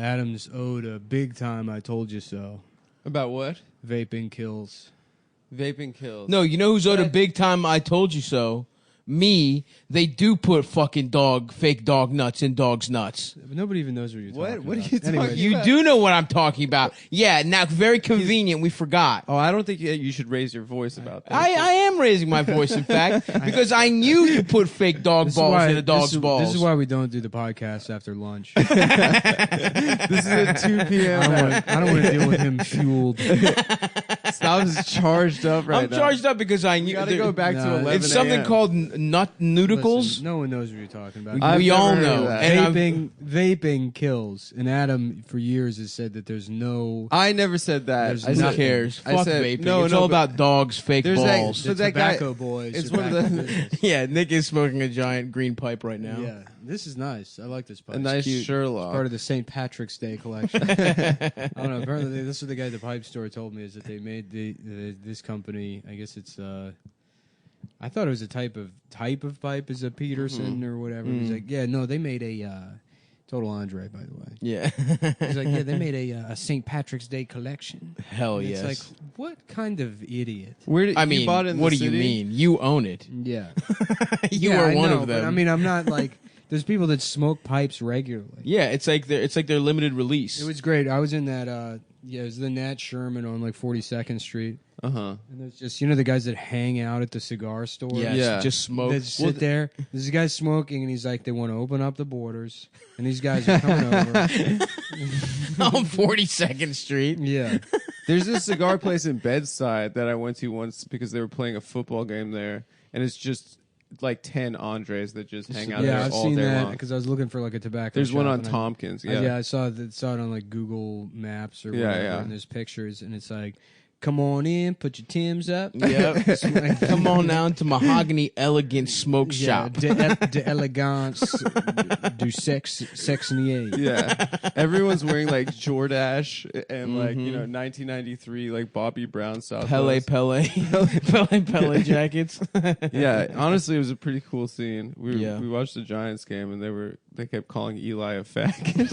Adams owed a big time I told you so. About what? Vaping kills. Vaping kills. No, you know who's owed a big time? I told you so. Me. They do put fucking fake dog nuts in dogs' nuts. But nobody even knows what you're talking about. What are you talking Anyways, You do know what I'm talking about. Yeah, now very convenient. We forgot. Oh, I don't think you should raise your voice about that. I am raising my voice, in fact, because I knew you put fake dog this is balls why- in a dog's this is- balls. This is why we don't do the podcast after lunch. This is at 2 p.m. I don't want to deal with him fueled. Styles is charged up right I'm now. charged up because I knew. You gotta go back to No, 11 It's something a.m. called nut nudicles. Listen, no one knows what you're talking about. I've We all never heard know. of that. And I've- Vaping kills. And Adam, for years, has said that there's no... I never said that. There's I Who said, nothing. cares? I Fuck said- vaping. no, it's no, all but about dogs, fake there's that- balls. The So that guy- tobacco boys. it's are one of back in the- business. Yeah, Nick is smoking a giant green pipe right now. Yeah, this is nice. I like this pipe. a nice cute. Sherlock. Part of the St. Patrick's Day collection. I don't know. Apparently, this is what the guy at the pipe store told me, is that they made this company. I guess it's. I thought it was a type of pipe, is a Peterson or whatever. He's like, yeah, no, they made a Total Andre, by the way. Yeah. He's like, yeah, they made a St. Patrick's Day collection. Hell And yes. It's like, what kind of idiot? Where did I you mean, bought it in what the do you city? mean? You own it. Yeah, You Yeah, are I one know, of them. But, I mean, I'm not like. There's people that smoke pipes regularly. yeah, it's like their limited release. It was great. I was in that. It was the Nat Sherman on like 42nd Street. Uh-huh. And there's just, the guys that hang out at the cigar store. yes, Yeah. just smoke. They just sit there. There's a guy smoking, and he's like, they want to open up the borders. And these guys are coming over. on 42nd Street. Yeah. There's this cigar place in Bedside that I went to once because they were playing a football game there, and it's just like 10 Andres that just hang out Yeah, there I've all seen day that long. because I was looking for like a tobacco There's one shop, on and Tompkins. Yeah, I saw it on like Google Maps or Yeah, whatever, yeah. and there's pictures, and it's like, come on in, put your Timbs up. Yep. Come on down to Mahogany Elegant Smoke Shop. De elegance, du sexnier. Yeah, everyone's wearing like Jordache and like 1993 like Bobby Brown style. Pele clothes. Pele jackets. Yeah, honestly, it was a pretty cool scene. Yeah. We watched the Giants game and they kept calling Eli a faggot.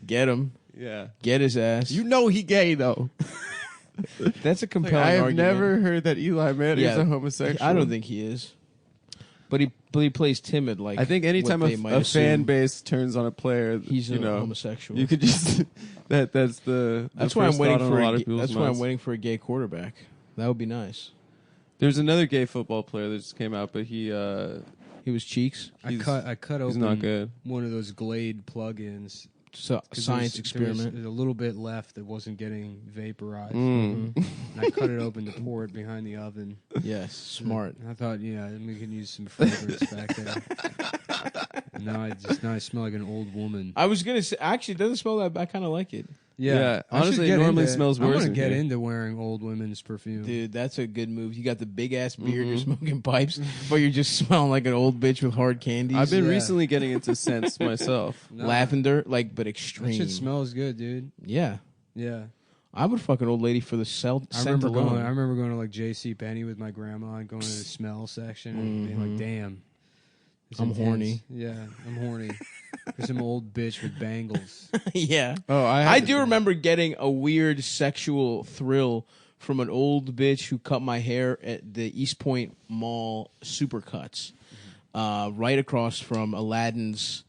Get him. Yeah, Get his ass. you know he gay though. That's a Like, compelling I have argument. never heard that Eli Manning's Yeah. a homosexual. I don't think he is. But he plays timid like I think anytime what a they might fan assume. base turns on a player, He's a you know, homosexual. you could just that's the That's the why I'm first waiting thought on for a lot a, of ga- people's that's why I'm minds. waiting for a gay quarterback. That would be nice. There's another gay football player that just came out, but he He was cheeks. I He's- cut he's open not good. one of those Glade plugins. So, 'Cause science there's experiment. a little bit left that wasn't getting vaporized. Mm. And I cut it open to pour it behind the oven. Yes, smart. And I thought, yeah, we can use some fragrance back there. And now I smell like an old woman. I was gonna say, actually, it doesn't smell that bad. I kind of like it, Yeah, I should honestly, get it normally into- smells I worse want to in get here. into wearing old women's perfume. dude. That's a good move. You got the big ass beard. You're Mhm. smoking pipes, but you're just smelling like an old bitch with hard candies. I've been Yeah. recently getting into scents myself. No, lavender, like, but That extreme. shit smells good, dude. Yeah, Yeah. I would fuck an old lady for the scent I remember alone. going to like J.C. Penney with my grandma and going to the smell section and being like, "Damn, it's I'm intense." horny. Yeah, I'm horny. There's some old bitch with bangles. Yeah, Oh, I do remember getting a weird sexual thrill from an old bitch who cut my hair at the East Point Mall Supercuts, right across from Aladdin's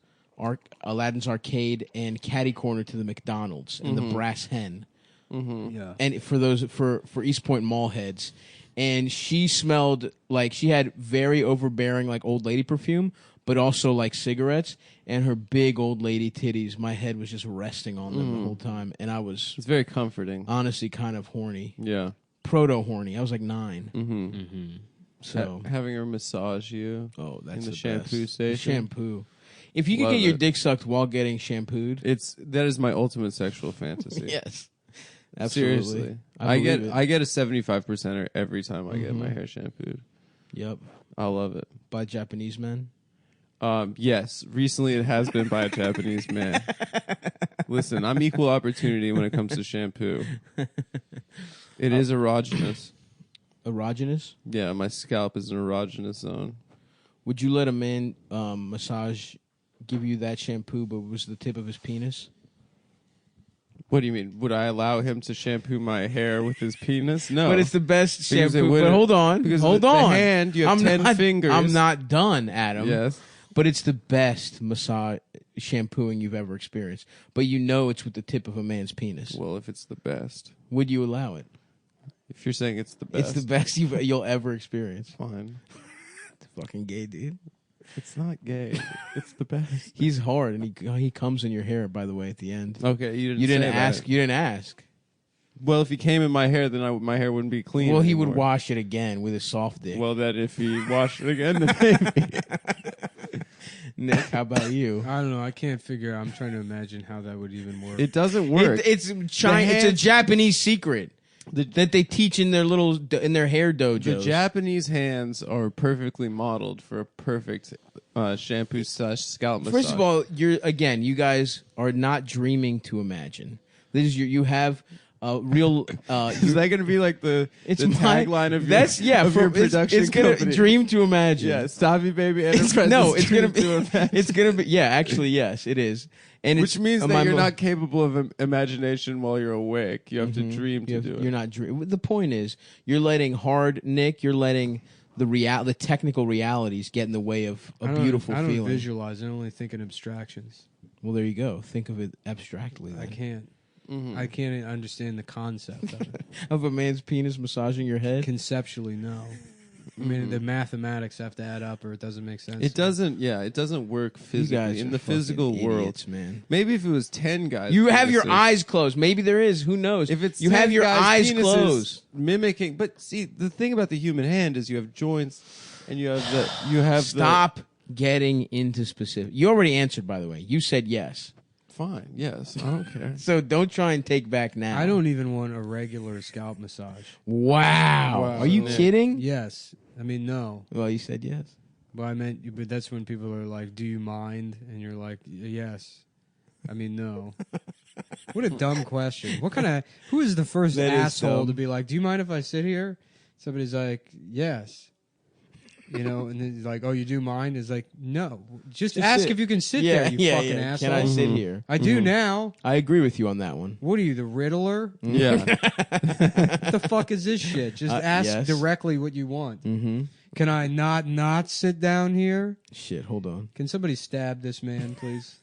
Arcade and catty corner to the McDonald's and the Brass Hen. Yeah. And for East Point Mall heads, and she smelled like she had very overbearing like old lady perfume, but also like cigarettes, and her big old lady titties. My head was just resting on them the whole time, and I was It's very comforting. honestly kind of horny, Yeah. proto horny. I was like 9, Mm-hmm. so Having her massage you. oh, that's the the shampoo best. station. The shampoo. If you could Love get your it. dick sucked while getting shampooed, That is my ultimate sexual fantasy. yes, absolutely. Seriously. I I get believe it. I get a 75%er every time I get my Mhm. hair shampooed. Yep, I love it. by Japanese men. Yes, recently it has been by a Japanese man. Listen, I'm equal opportunity when it comes to shampoo. It is erogenous. Erogenous. Yeah, my scalp is an erogenous zone. Would you let a man massage give you that shampoo, but it was the tip of his penis? What do you mean? Would I allow him to shampoo my hair with his penis? No. But it's the best Because it shampoo. But wouldn't- hold on, because hold the on. hand, you have 10 fingers. I'm not done, Adam. Yes. But it's the best massage shampooing you've ever experienced. But you know it's with the tip of a man's penis. Well, if it's the best. Would you allow it? If you're saying it's the best. It's the best you'll ever experience. Fine. It's fucking gay, dude. It's not gay. It's the best. He's hard, and he comes in your hair. By the way, at the end. Okay, you didn't. You didn't say ask. that. You didn't ask. Well, if he came in my hair, then my hair wouldn't be clean. Well, he anymore. would wash it again with his soft dick. Well, that if he washed it again, then maybe. Nick, how about you? I don't know. I can't figure. I'm trying to imagine how that would even work. It doesn't work. It's China. It's a hand- Japanese secret that they teach in their hair dojos. The Japanese hands are perfectly modeled for a perfect shampoo / scalp massage. First of all, you guys are not dreaming to imagine. This is you have real. is that going to be like the tagline of your production It's gonna company? dream to imagine. Yeah, Stavi Baby Enterprises. It's gonna dream be. to imagine. It's gonna be. Yeah, actually, yes, it is. And Which it's, means my that you're mo- not capable of imagination while you're awake. You have to dream to do it. You're not dreaming. The point is, you're letting Nick. You're letting the technical realities get in the way of a beautiful I don't feeling. visualize. I only think in abstractions. Well, there you go. Think of it abstractly. I then. can't. Mm-hmm. I can't understand the concept of it. Of a man's penis massaging your head. Conceptually, no. I mean, the mathematics have to add up, or it doesn't make sense. It doesn't. Yeah, it doesn't work You physically guys in are the fucking physical world. idiots, man. Maybe if it was 10 guys, You have your penises- eyes closed. Maybe there is. Who knows? If it's you 10 have your guys' eyes penises closed. mimicking. But see, the thing about the human hand is you have joints, and you have Stop getting into specific. You already answered, by the way. You said yes. Fine. Yes, I don't care. So don't try and take back now. I don't even want a regular scalp massage. Wow. Wow. Are you Yeah. kidding? Yes. I mean, no. Well, you said yes. But I meant, but that's when people are like, "Do you mind?" And you're like, "Yes." I mean, no. What a dumb question. What kind of? Who is the first That is asshole dumb. to be like, "Do you mind if I sit here?" Somebody's like, "Yes." You know, and then he's like, "Oh, you do mind?" It's like, "No, just ask sit. if you can sit there, you fucking asshole." Can I sit here? I do now. I agree with you on that one. What are you, the Riddler? Yeah. What the fuck is this shit? Just ask yes. directly what you want. Mm-hmm. Can I not sit down here? Shit, hold on. Can somebody stab this man, please?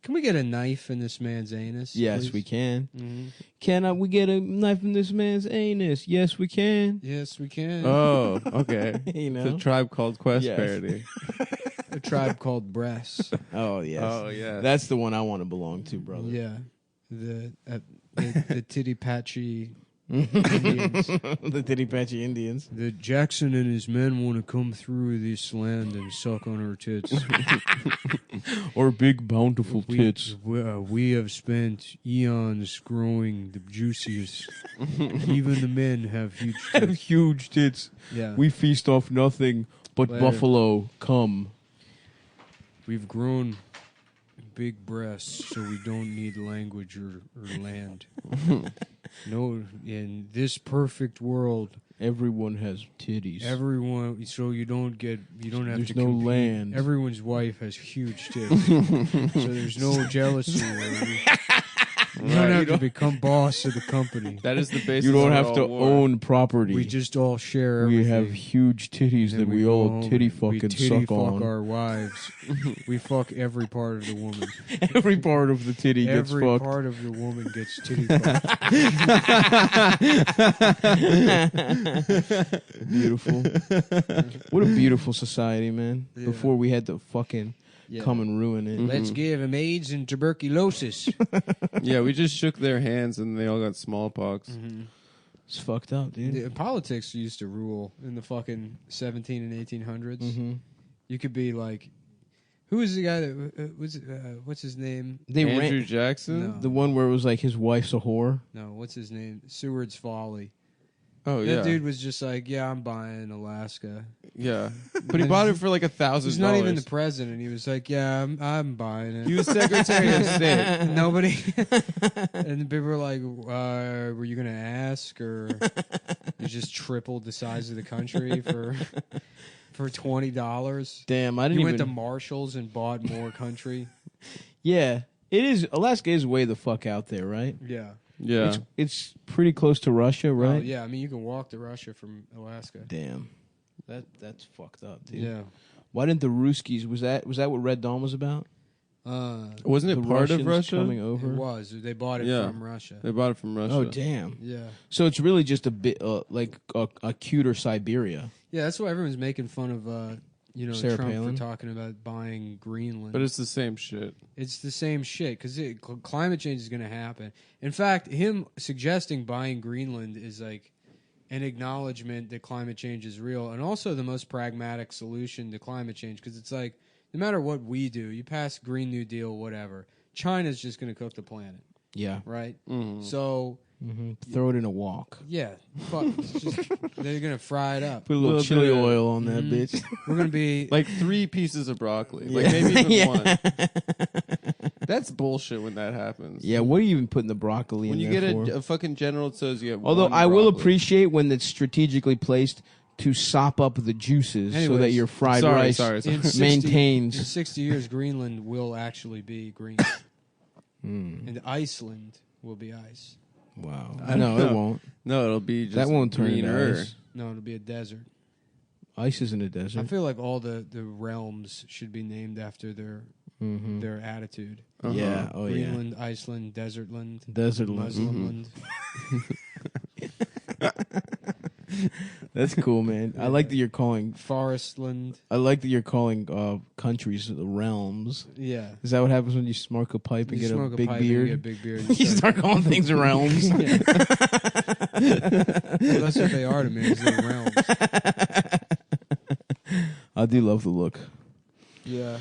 Can we get a knife in this man's anus? Yes, please? we can. Mhm. Can we get a knife in this man's anus? Yes, we can. Yes, we can. Oh, okay. You The know? Tribe Called Quest Yes. parody. A tribe called breasts. Oh, yes. Oh, yeah. That's the one I want to belong to, brother. Yeah, the titty patchy Indians. The Titty Patchy Indians. The Jackson and his men want to come through this land and suck on our tits. Or big, bountiful tits. We have spent eons growing the juiciest. Even the men have huge Have tits. huge tits. Yeah, We feast off nothing but Later. buffalo cum. we've grown big breasts, so we don't need language or land. No, in this perfect world, Everyone has titties. everyone. So you don't have There's to. no compete. land. Everyone's wife has huge tits, so there's no jealousy. You don't have to become boss of the company. That is the basis You don't of have all to war. own property. We just all share everything. We have huge titties Then that we go all home titty and fucking we titty suck fuck on. our wives. We fuck every part of the woman. Every part of the titty gets Every fucked. part of the woman gets titty fucked. Beautiful. What a beautiful society, man. Yeah. Before we had to fucking come and ruin it. Let's give him AIDS and tuberculosis. Yeah, we just shook their hands and they all got smallpox. It's fucked up, dude. The politics used to rule in the fucking 17 and 1800s. Mm-hmm. You could be like, who was the guy that was? What's his name? They Andrew ran Jackson? No. the one where it was like his wife's a whore. No, what's his name? Seward's Folly. Oh, That yeah. dude was just like, yeah, I'm buying Alaska. Yeah. But he bought it for like $1,000. He's not even the president. He was like, yeah, I'm buying it. He was Secretary of State. Nobody. And people were like, were you going to ask? Or you just tripled the size of the country for $20. Damn, I didn't You even. went to Marshalls and bought more country. Yeah, it is. Alaska is way the fuck out there, right? Yeah. Yeah. It's pretty close to Russia, right? Oh, yeah. I mean, you can walk to Russia from Alaska. Damn, that's fucked up, dude. Yeah. Why didn't the Ruskies? Was that what Red Dawn was about? Wasn't it The part Russians of Russia? coming It over? was. They bought it Yeah. from Russia. They bought it from Russia. Oh damn! Yeah. So it's really just a bit like a cuter Siberia. Yeah, that's why everyone's making fun of, Sarah Trump Palin? for talking about buying Greenland. But it's the same shit. It's the same shit because climate change is going to happen. In fact, him suggesting buying Greenland is like an acknowledgement that climate change is real, and also the most pragmatic solution to climate change. Because it's like no matter what we do, you pass Green New Deal, whatever, China's just going to cook the planet, Yeah. right? Mhm. So Throw it in a wok. yeah, fuck, it's just, they're going to fry it up. Put a little Little chili bit of- oil on that Mhm. bitch. We're going to be Like 3 pieces of broccoli. Like Yeah. maybe even Yeah. one. That's bullshit when that happens. Yeah, what are you even putting the broccoli When in you there get for? a fucking General Tso's, you have Although one I will broccoli. appreciate when it's strategically placed to sop up the juices so that Anyways, your fried Sorry, rice sorry. in 60 maintains. In 60 years, Greenland will actually be green, and Iceland will be ice. Wow. I No, don't it know. won't. No, it'll be just That won't turn into greener. ice. No, it'll be a desert. Ice is in the I desert. feel like all the realms should be named after Mm-hmm. their attitude. Uh-huh. Yeah. Oh yeah. Greenland, Iceland, Desertland, Desert land. Muslimland. That's cool, man. I like that you're calling. Forestland. I like that you're calling countries the realms. Yeah. Is that what happens when you smoke a pipe and You get a smoke big pipe beard? And you get a big beard. You start calling things realms. Well, that's what they are to me. Is they're realms. I do love the look. Yeah.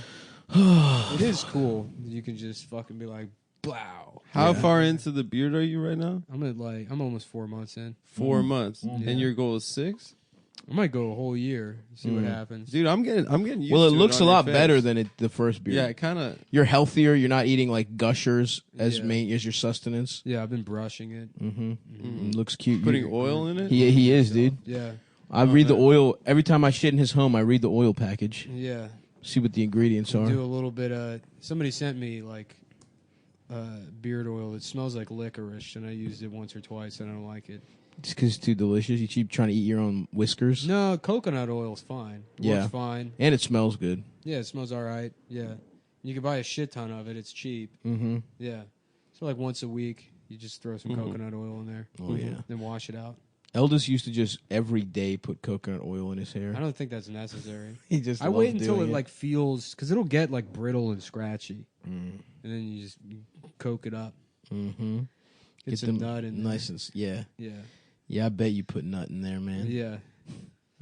It is cool. You can just fucking be like, blow. How Yeah. far into the beard are you right now? I'm almost 4 months in. 4 months. Yeah. And your goal is 6? I might go a whole year, see what Mm. happens. Dude, I'm getting used Well, it to looks on a your lot face. better than the first beard. Yeah, it kind of. You're healthier. You're not eating like gushers as Yeah. as your sustenance. Yeah, I've been brushing it. Mm-hmm. It looks cute. Putting oil in it? He is, dude. Yeah. I read the man. oil every time I shit in his home. I read the oil package, Yeah. see what the ingredients are. Do a little bit somebody sent me like beard oil that smells like licorice, and I used it once or twice and I don't like it. Just because it's too delicious. You keep trying to eat your own whiskers, No, coconut oil is fine. Yeah. Works fine. and it smells good. Yeah, it smells all right. Yeah. You can buy a shit ton of it. It's cheap. Mm-hmm. Yeah. So like once a week, you just throw some Mhm. coconut oil in there. Oh yeah. Then wash it out. Eldest used to just every day put coconut oil in his hair. I don't think that's necessary. He just I loves wait until doing it like feels, because it'll get like brittle and scratchy, Mm. and then you just coke it up. Mm-hmm. Get some nut in nice and yeah. there. Yeah, I bet you put nut in there, man. Yeah.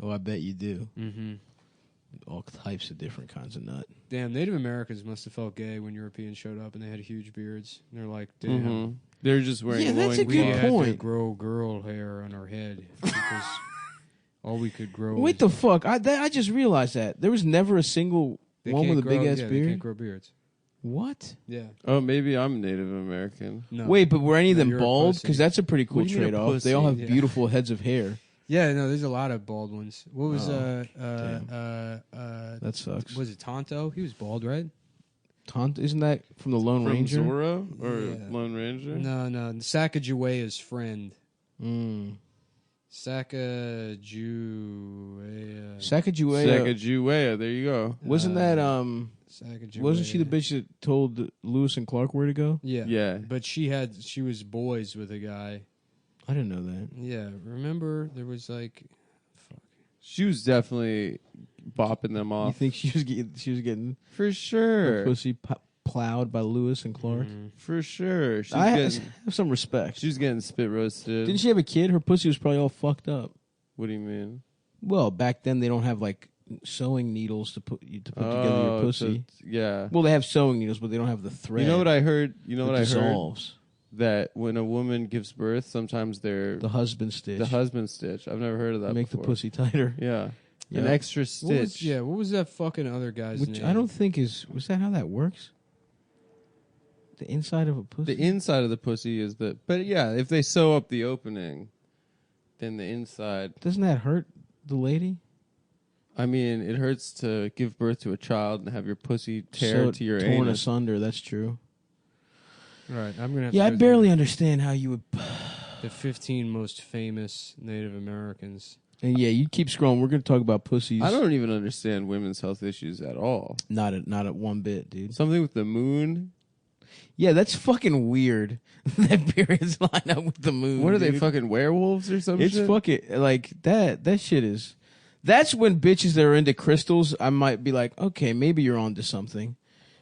Oh, I bet you do. Mm-hmm. All types of different kinds of nut. Damn, Native Americans must have felt gay when Europeans showed up and they had huge beards. And they're like, damn, Mhm. They're just wearing Yeah, that's a we good had to point. grow girl hair on our head because all we could grow. Wait the fuck! I just realized that there was never a single one with a big ass They beard. can't grow beards. What? Yeah. Oh, maybe I'm Native American. No. Wait, but were any of No, them you're a bald? pussy. Because that's a pretty cool What do you mean a trade off. They all have pussy? Yeah. beautiful heads of hair. Yeah, no, there's a lot of bald ones. What was That sucks. was it Tonto? He was bald, right? Isn't that from the Lone From Ranger? Zorro or Yeah. Lone Ranger? No, Sacagawea's friend. Mm. Sacagawea. Sacagawea. Sacagawea. There you go. Wasn't that Sacagawea. Wasn't she the bitch that told Lewis and Clark where to go? Yeah. Yeah. But she was boys with a guy. I didn't know that. Yeah. Remember there was like She was definitely bopping them You off. think she was getting For her sure. pussy plowed by Lewis and Clark? For sure. She I was have getting, some respect. she was getting spit roasted. Didn't she have a kid? Her pussy was probably all fucked up. What do you mean? Well, back then they don't have like sewing needles to put together your pussy. so- yeah. Well, they have sewing needles, but they don't have the thread. You know what I heard? You know that what I heard? dissolves. That when a woman gives birth, sometimes they're The husband stitch. the husband stitch. I've never heard of that make before. the pussy tighter. Yeah. Yeah. An extra what was, stitch. what was that fucking other guy's Which name? I don't think was that how that works? The inside of a pussy. The inside of the pussy is but yeah, if they sew up the opening, then the inside. Doesn't that hurt the lady? I mean, it hurts to give birth to a child and have your pussy tear to your torn anus. asunder. That's true. All right, I'm gonna. Have Yeah, to I go barely through understand how you would. the 15 most famous Native Americans. And yeah, you keep scrolling. We're gonna talk about pussies. I don't even understand women's health issues at all. Not at one bit, dude. Something with the moon. Yeah, that's fucking weird. That periods line up with the moon. What are they, dude. fucking werewolves or something? It's fucking like that. That shit is. That's when bitches that are into crystals, I might be like, okay, maybe you're onto something.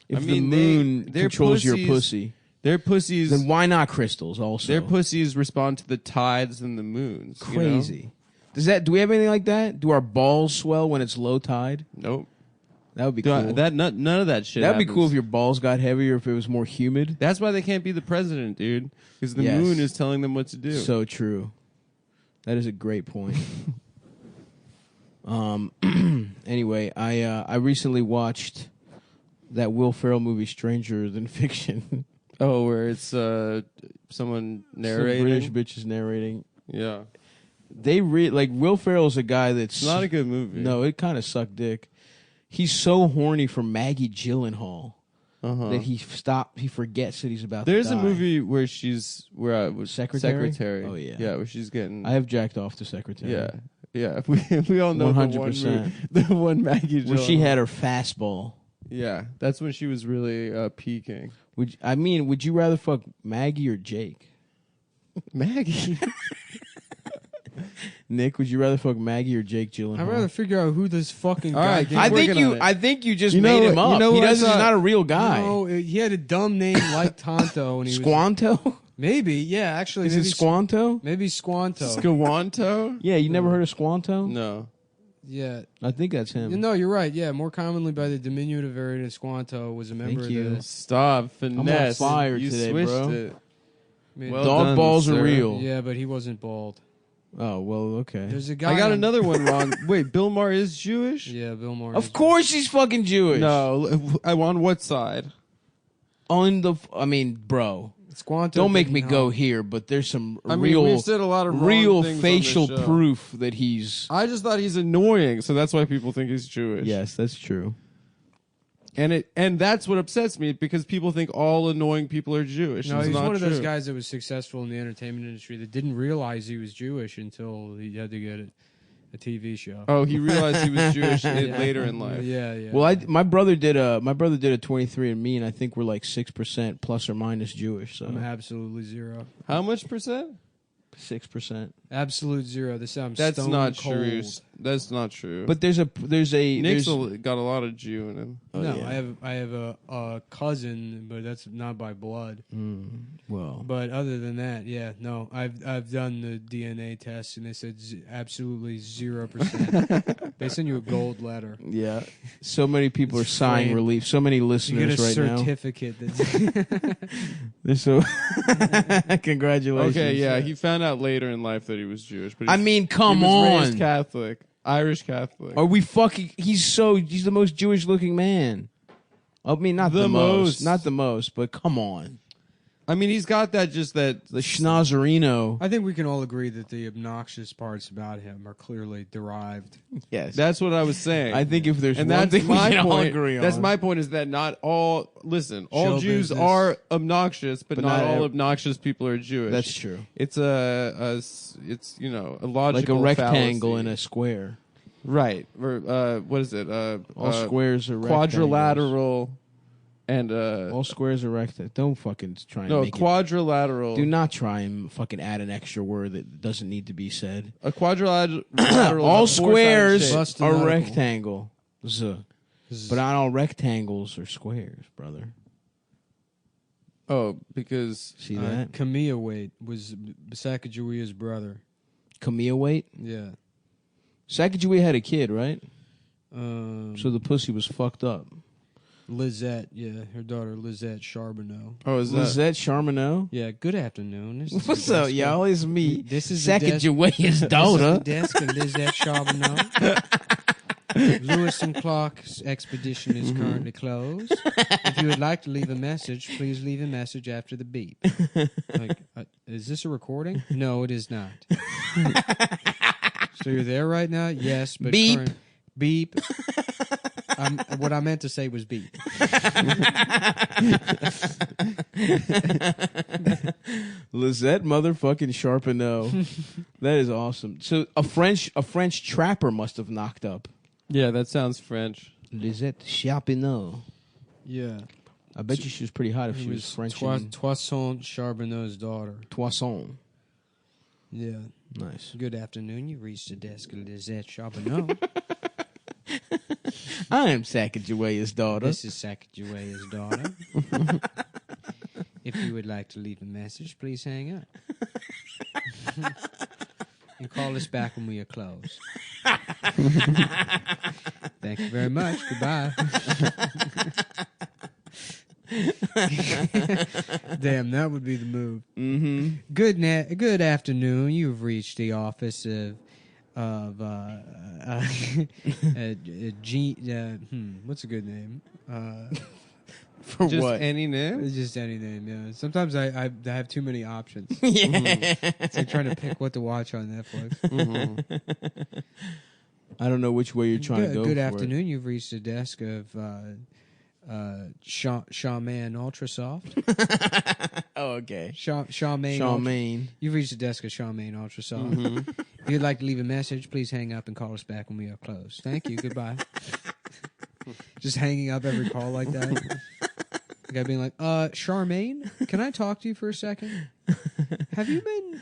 If I mean, the moon their controls your pussies- pussy, Their pussies. then why not crystals? Also, Their pussies respond to the tides and the moons. you know? crazy. Do we have anything like that? Do our balls swell when it's low tide? Nope. That would be cool. None of that shit. That'd be happens. cool if your balls got heavier if it was more humid. That's why they can't be the president, dude. Because the Yes. moon is telling them what to do. So true. That is a great point. Anyway, I recently watched that Will Ferrell movie, Stranger Than Fiction. oh, where it's someone Some narrating. British bitches narrating. Yeah, They like Will Ferrell's a guy that's it's not a good movie. No, it kind of sucked dick. He's so horny for Maggie Gyllenhaal that he forgets that he's about There's to die. a movie where Secretary? Secretary. Oh, yeah. yeah, where she's getting. I have jacked off to Secretary. yeah, yeah. We all know 100%. the one Maggie. Where she Gyllenhaal. had her fastball. Yeah, that's when she was really peaking. Would you rather fuck Maggie or Jake? Maggie. Nick, would you rather fuck Maggie or Jake Gyllenhaal? I'd rather figure out who this fucking All right, guy. keep working on it. I think you just You know made what- him up. you know He what I doesn't. He's thought? not a real guy. No, he had a dumb name like Tonto, and he was Squanto? maybe, yeah, actually, Is maybe it Squanto? Maybe Squanto. Squanto. Yeah, you never heard of Squanto? No. Yeah, I think that's him. no, you're right. Yeah, more commonly by the diminutive variant of Squanto, was a member Thank you. of the. Stop. Finesse. on fire you today, switched bro. it. I mean, Well Dog done, balls are sir. real. yeah, but he wasn't bald. Oh, well, okay. There's a guy. I got on- another one wrong. Wait, Bill Maher is Jewish? Yeah, Bill Maher. Of course he's fucking Jewish. No. On what side? Bro. Squanto. Don't make didn't me help. go here, but there's some I mean, we've said a lot of wrong real things on facial this show. proof that he's. I just thought he's annoying, so that's why people think he's Jewish. Yes, that's true. And that's what upsets me because people think all annoying people are Jewish. No, It's he's not one of those true. guys that was successful in the entertainment industry that didn't realize he was Jewish until he had to get a TV show. Oh, he realized he was Jewish Yeah. later in life. Yeah, yeah. Well, my brother did a 23andMe, and I think we're like 6% plus or minus Jewish. So I'm absolutely zero. How much percent? 6%. Absolute zero. This I'm That's stone not cold. true. That's not true. But there's Nick's there's- got a lot of Jew in him. Oh, no, yeah. I have a cousin, but that's not by blood. well, But other than that, yeah, no, I've done the DNA test and they said absolutely 0%. They send you a gold letter. yeah. So many people are It's sighing framed. relief. So many You get listeners a right now. certificate. That's They're so congratulations. Okay, yeah, he found out later in life that he was Jewish. But I he's- mean, come he was raised on. Catholic, Irish Catholic. Are we fucking? He's the most Jewish looking man. I mean, not the, The most, most. not the most, but come on, I mean, he's got that the schnozzerino. I think we can all agree that the obnoxious parts about him are clearly derived. Yes, That's what I was saying. I think if there's and one that's thing we my can all point. agree on, That's my point. Is that not all? Listen, all Show Jews business. are obnoxious, but not not all ev- obnoxious people are Jewish. That's true. It's a logical Like a rectangle fallacy. and a square. right. Or what is it? All squares are rectangles. quadrilateral and All squares are rectangles. Don't fucking try and no make it. quadrilateral. Do not try and fucking add an extra word that doesn't need to be said. A quadrilateral. All is a four-sided squares shape. Busted are knuckle. rectangles, but not all rectangles are squares, brother. Oh, because See that? Camilla Wade was Sacagawea's brother. Camille Wait. Yeah. Sacagawea had a kid, right? So the pussy was fucked up. Lizette, yeah, her daughter Lizette Charbonneau. is Was that Charmineau? Yeah, good afternoon. This is What's the up, desk. y'all? It's me. This is the desk. Sacagawea's This is daughter. the desk of Lizette Charbonneau. Lewis and Clark's expedition is currently closed. If you would like to leave a message, please leave a message after the beep. Like, is this a recording? No, it is not. So you're there right now? Yes, but Beep. Beep. What I meant to say was beep. Lizette motherfucking Charbonneau. That is awesome. So a French trapper must have knocked up. Yeah, that sounds French. Lizette Charbonneau. Yeah. I bet you she was pretty hot if It she was was French. Toisson Charbonneau's daughter. Toisson. Yeah. Nice. Good afternoon. You reached the desk of Lizette Charbonneau. I am Sacagawea's daughter. This is Sacagawea's daughter. If you would like to leave a message, please hang up. And call us back when we are closed. Thank you very much. Goodbye. Damn, that would be the move. Mm-hmm. Good afternoon. You've reached the office of what's a good name? For Just what? any name? It's just any name. Yeah. Sometimes I have too many options. Yeah. It's like trying to pick what to watch on Netflix. Mhm. I don't know which way you're trying to go. Good for afternoon. You've reached the desk of Shawman Ultrasoft. It. Oh, okay. Shawman. You've reached the desk of Shawman Ultrasoft. Mhm. If you'd like to leave a message, please hang up and call us back when we are closed. Thank you. Goodbye. Just hanging up every call like that. The guy being like, Charmaine, can I talk to you for a second? Have you been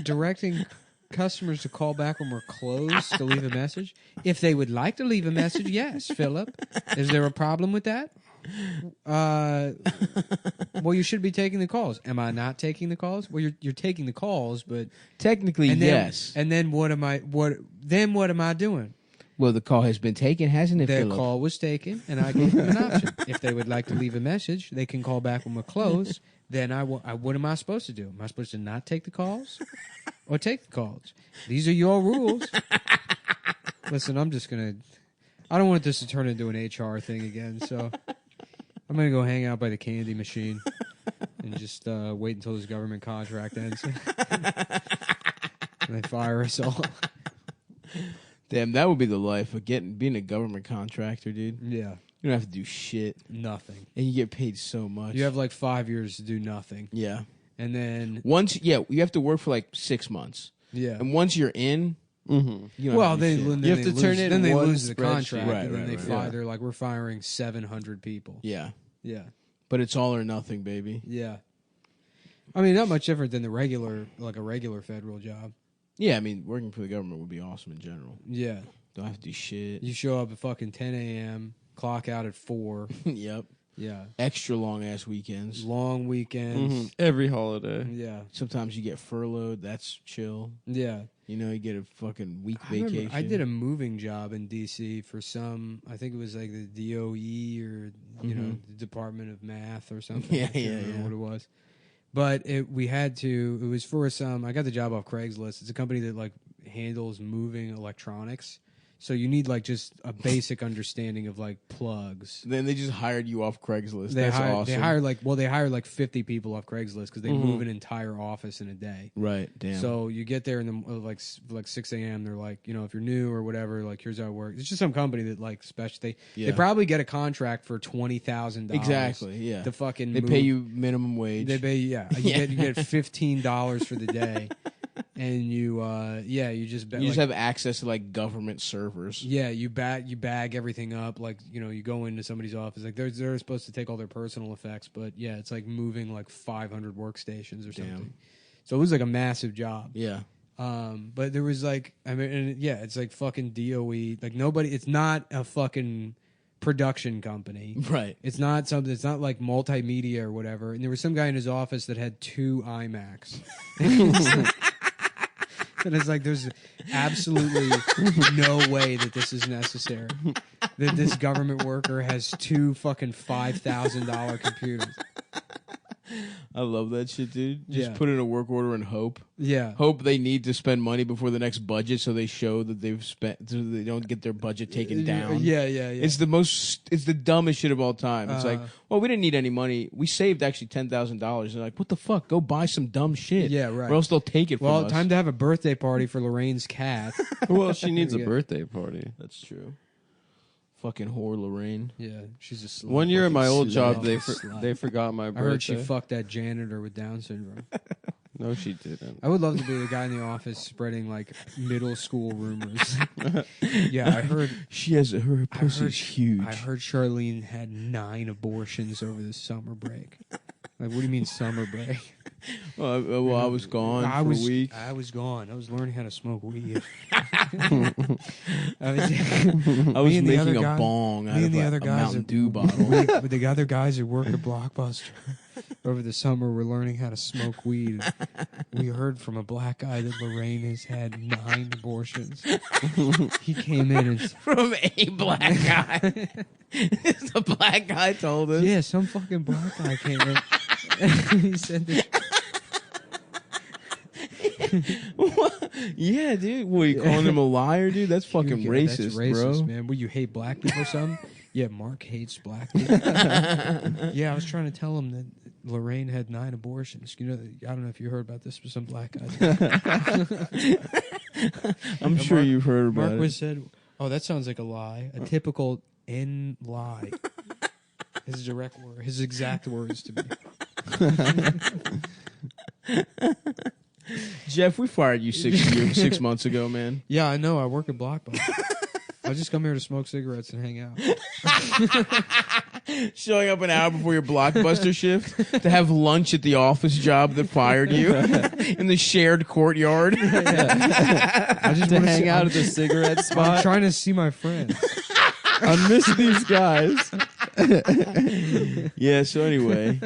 directing customers to call back when we're closed to leave a message? If they would like to leave a message, yes, Philip. Is there a problem with that? Well, you should be taking the calls. Am I not taking the calls? Well, you're taking the calls, but Technically, and then, yes. And then what am I doing? Well, the call has been taken, hasn't it, Their Philip? call was taken, and I gave them an option. If they would like to leave a message, they can call back when we're closed. Then what am I supposed to do? Am I supposed to not take the calls or take the calls? These are your rules. Listen, I don't want this to turn into an HR thing again, so I'm going to go hang out by the candy machine and just wait until this government contract ends. And they fire us all. Damn, that would be the life of being a government contractor, dude. Yeah, You don't have to do shit, nothing. and you get paid so much. You have like 5 years to do nothing. yeah. And then, You have to work for like 6 months, yeah. and once you're in, Mhm. you don't Well, have to do they shit. then You have they to turn lose, in then they one lose the spreadsheet. contract, Right, and then right, they right. fire. Yeah. They're like, we're firing 700 people. Yeah, Yeah, but it's all or nothing, baby. yeah. I mean, not much different than a regular federal job. Yeah, I mean, working for the government would be awesome in general. Yeah, Don't have to do shit. you show up at fucking 10 a.m., clock out at 4. Yep. Yeah, Extra long ass weekends. long weekends. Mhm. Every holiday. Yeah, Sometimes you get furloughed. That's chill. yeah. You know, you get a fucking week I remember vacation. I did a moving job in D.C. for I think it was like the DOE or the Department of Math or something. Yeah, I can't yeah, remember yeah. what it was. But it was for I got the job off Craigslist. It's a company that like handles moving electronics. So you need like just a basic understanding of like plugs. Then they just hired you off Craigslist. They That's hire, awesome. They hire like 50 people off Craigslist because they move an entire office in a day. Right. Damn. So you get there in the like 6 a.m. They're like, if you're new or whatever, like here's how it works. It's just some company that like they Yeah. probably get a contract for $20,000. exactly. Yeah. To fucking They move. pay you minimum wage. They pay you Yeah. get $15 for the day, and you just you just have access to like government servers. you bag everything up, like you go into somebody's office, like they're supposed to take all their personal effects, but yeah, it's like moving like 500 workstations or something. Damn. So it was like a massive job. Yeah. But there was like, it's like fucking DOE. Like nobody. It's not a fucking production company. Right. It's not something. It's not like multimedia or whatever. And there was some guy in his office that had 2 iMacs. And it's like there's absolutely no way that this is necessary. That this government worker has 2 fucking $5,000 computers. I love that shit, dude. Just Yeah. put in a work order and hope. Yeah. Hope they need to spend money before the next budget, so they show that they've spent, so they don't get their budget taken down. Yeah. It's the dumbest shit of all time. It's like, well, we didn't need any money. We saved actually $10,000. They're like, what the fuck? Go buy some dumb shit. Yeah, right. Or else they'll take it from Well, us. time to have a birthday party for Lorraine's cat. Well, she needs a Yeah. birthday party. That's true. Fucking whore Lorraine. Yeah, she's a slut. One year at my old Slut. job, they Slut. they forgot my I birthday. heard she fucked that janitor with Down syndrome. No, she didn't. I would love to be the guy in the office spreading like middle school rumors. Yeah, I heard. She has her I pussy's heard, huge. I heard Charlene had 9 abortions over the summer break. Like, what do you mean summer break? Well, I was gone I for was a week. I was gone. I was learning how to smoke weed. I was Me and the other making a guy- bong out me of and the a other guys Mountain at- Dew bottle. With the other guys who work at Blockbuster over the summer were learning how to smoke weed. We heard from a black guy that Lorraine has had 9 abortions. He came in and From a black guy. The black guy told us. yeah, some fucking black guy came in. He said that Yeah, dude. What, you calling him a liar, dude? That's fucking Yeah, racist, that's racist, bro. man. What, you hate black people or something? Yeah, Mark hates black people. Yeah, I was trying to tell him that Lorraine had 9 abortions. You know, I don't know if you heard about this, but some black guy. I'm sure Mark- you've heard about Mark it. was said, "Oh, that sounds like a lie. A typical N lie." His direct word, his exact words to me. Jeff, we fired you 6 months ago, man. Yeah, I know. I work at Blockbuster. I just come here to smoke cigarettes and hang out. Showing up an hour before your Blockbuster shift to have lunch at the office job that fired you in the shared courtyard. I just To wanna hang see- out I'm- at the cigarette I'm spot. trying to see my friends. I miss these guys. Yeah, so anyway.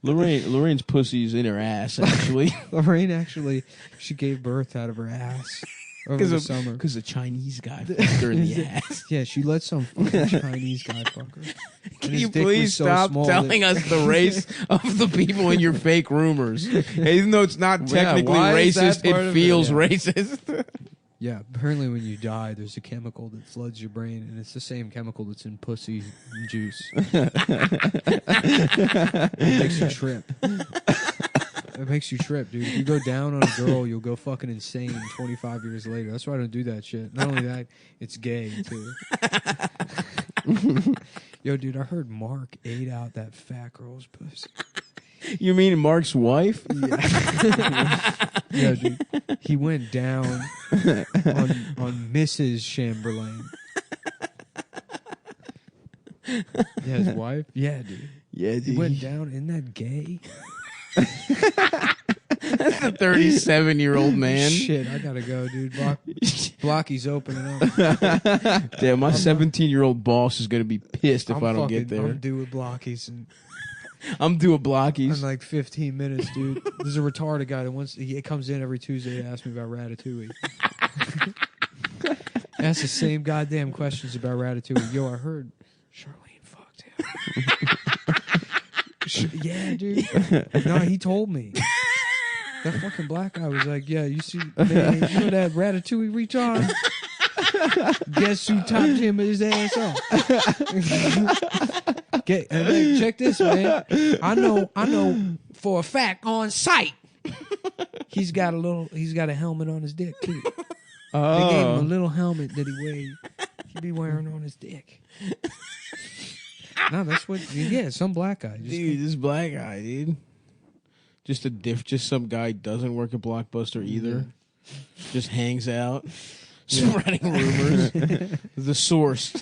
Lorraine's pussy's in her ass, actually. Lorraine actually, she gave birth out of her ass over the summer. Because a Chinese guy fucked her in the ass. Yeah, she let some fucking Chinese guy fuck her. Can you please stop telling us the race of the people in your fake rumors? Even though it's not technically why is that racist, part it of it? feels Yeah. racist. Yeah, apparently when you die, there's a chemical that floods your brain, and it's the same chemical that's in pussy juice. It makes you trip. It makes you trip, dude. If you go down on a girl, you'll go fucking insane 25 years later. That's why I don't do that shit. Not only that, it's gay, too. Yo, dude, I heard Mark ate out that fat girl's pussy. You mean Mark's wife? Yeah, dude. He went down on Mrs. Chamberlain. Yeah, his wife? Yeah, dude. Yeah, He dude. went down. Isn't that gay? That's a 37-year-old man. Shit, I gotta go, dude. Blocky's opening up. Damn, my 17-year-old boss is going to be pissed if I don't get there. I'm due with Blockies I'm due at in Blockies. like 15 minutes, dude. There's a retarded guy that he comes in every Tuesday to ask me about Ratatouille. Asks the same goddamn questions about Ratatouille. Yo, I heard Charlene fucked him. Yeah, dude. No, he told me. That fucking black guy was like, yeah, you see, man, you know that Ratatouille retard? Guess who topped him with his ass off? And then, check this, man. I know for a fact on site. He's got a helmet on his dick too. They gave him a little helmet that he be wearing on his dick. No, that's what. Yeah, some black guy. Dude, this black guy, dude. Just some guy doesn't work at Blockbuster either. Just hangs out, spreading rumors. The source.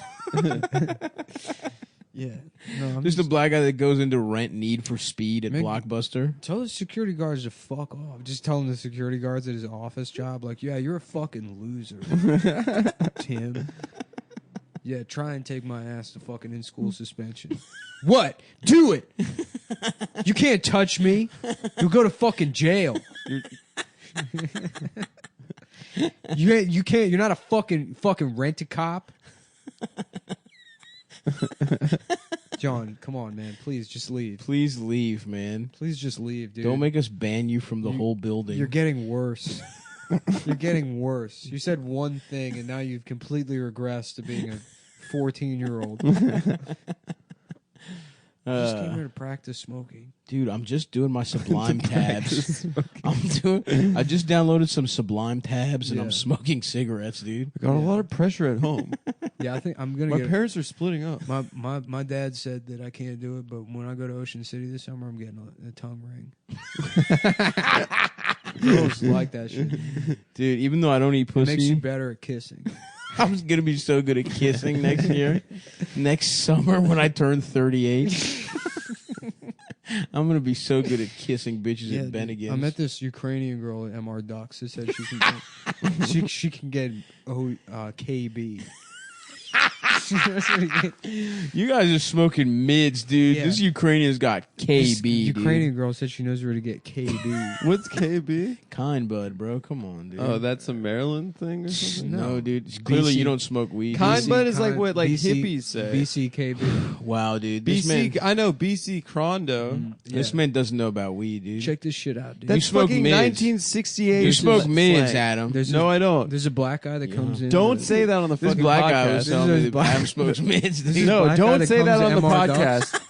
Yeah. No, I'm Just a black guy that goes into rent Need for Speed at Man, Blockbuster. tell the security guards to fuck off. Just telling the security guards at his office job, like, yeah, you're a fucking loser, Tim. Yeah, try and take my ass to fucking in-school suspension. What? Do it. You can't touch me. You'll go to fucking jail. You can't. You're not a fucking rent-a-cop. John, come on, man. Please just leave. Please leave, man. Please just leave, dude. Don't make us ban you from the whole building. You're getting worse. You're getting worse. You said one thing, and now you've completely regressed to being a 14-year-old. I just came here to practice smoking. Dude, I'm just doing my Sublime tabs. I just downloaded some Sublime tabs and I'm Yeah. smoking cigarettes, dude. I got a lot of pressure at home. Yeah, I think I'm gonna My get. parents are splitting up. My dad said that I can't do it, but when I go to Ocean City this summer, I'm getting a tongue ring. Girls like that shit. Dude, even though I don't eat It makes you pussy, better at kissing. I'm gonna be so good at kissing next year. Next summer when I turn 38. I'm gonna be so good at kissing bitches at Bennigan's. I met this Ukrainian girl at MR Ducks that said she can get, she can get KB. You guys are smoking mids, dude. Yeah. This Ukrainian's got This KB, Ukrainian girl said she knows where to get KB. What's KB? dude. Kind bud, bro. Come on, dude. Oh, that's a Maryland thing or something? no, dude. Clearly, you don't smoke weed. Kind BC bud is like kind- what like BC hippies say. BCKB. Wow, dude. This man, BC, I know BC Crondo. this man doesn't know about weed, dude. Check this shit out, dude. You That's smoke fucking mids. 1968. You smoke slang. mids, Adam. There's No, a, I don't. There's a black guy that comes in. Don't say that on the This fucking black podcast. guy was telling This me is that Adam smokes mids. This dude. is No, black guy don't that say that comes on the to MR Ducks. podcast.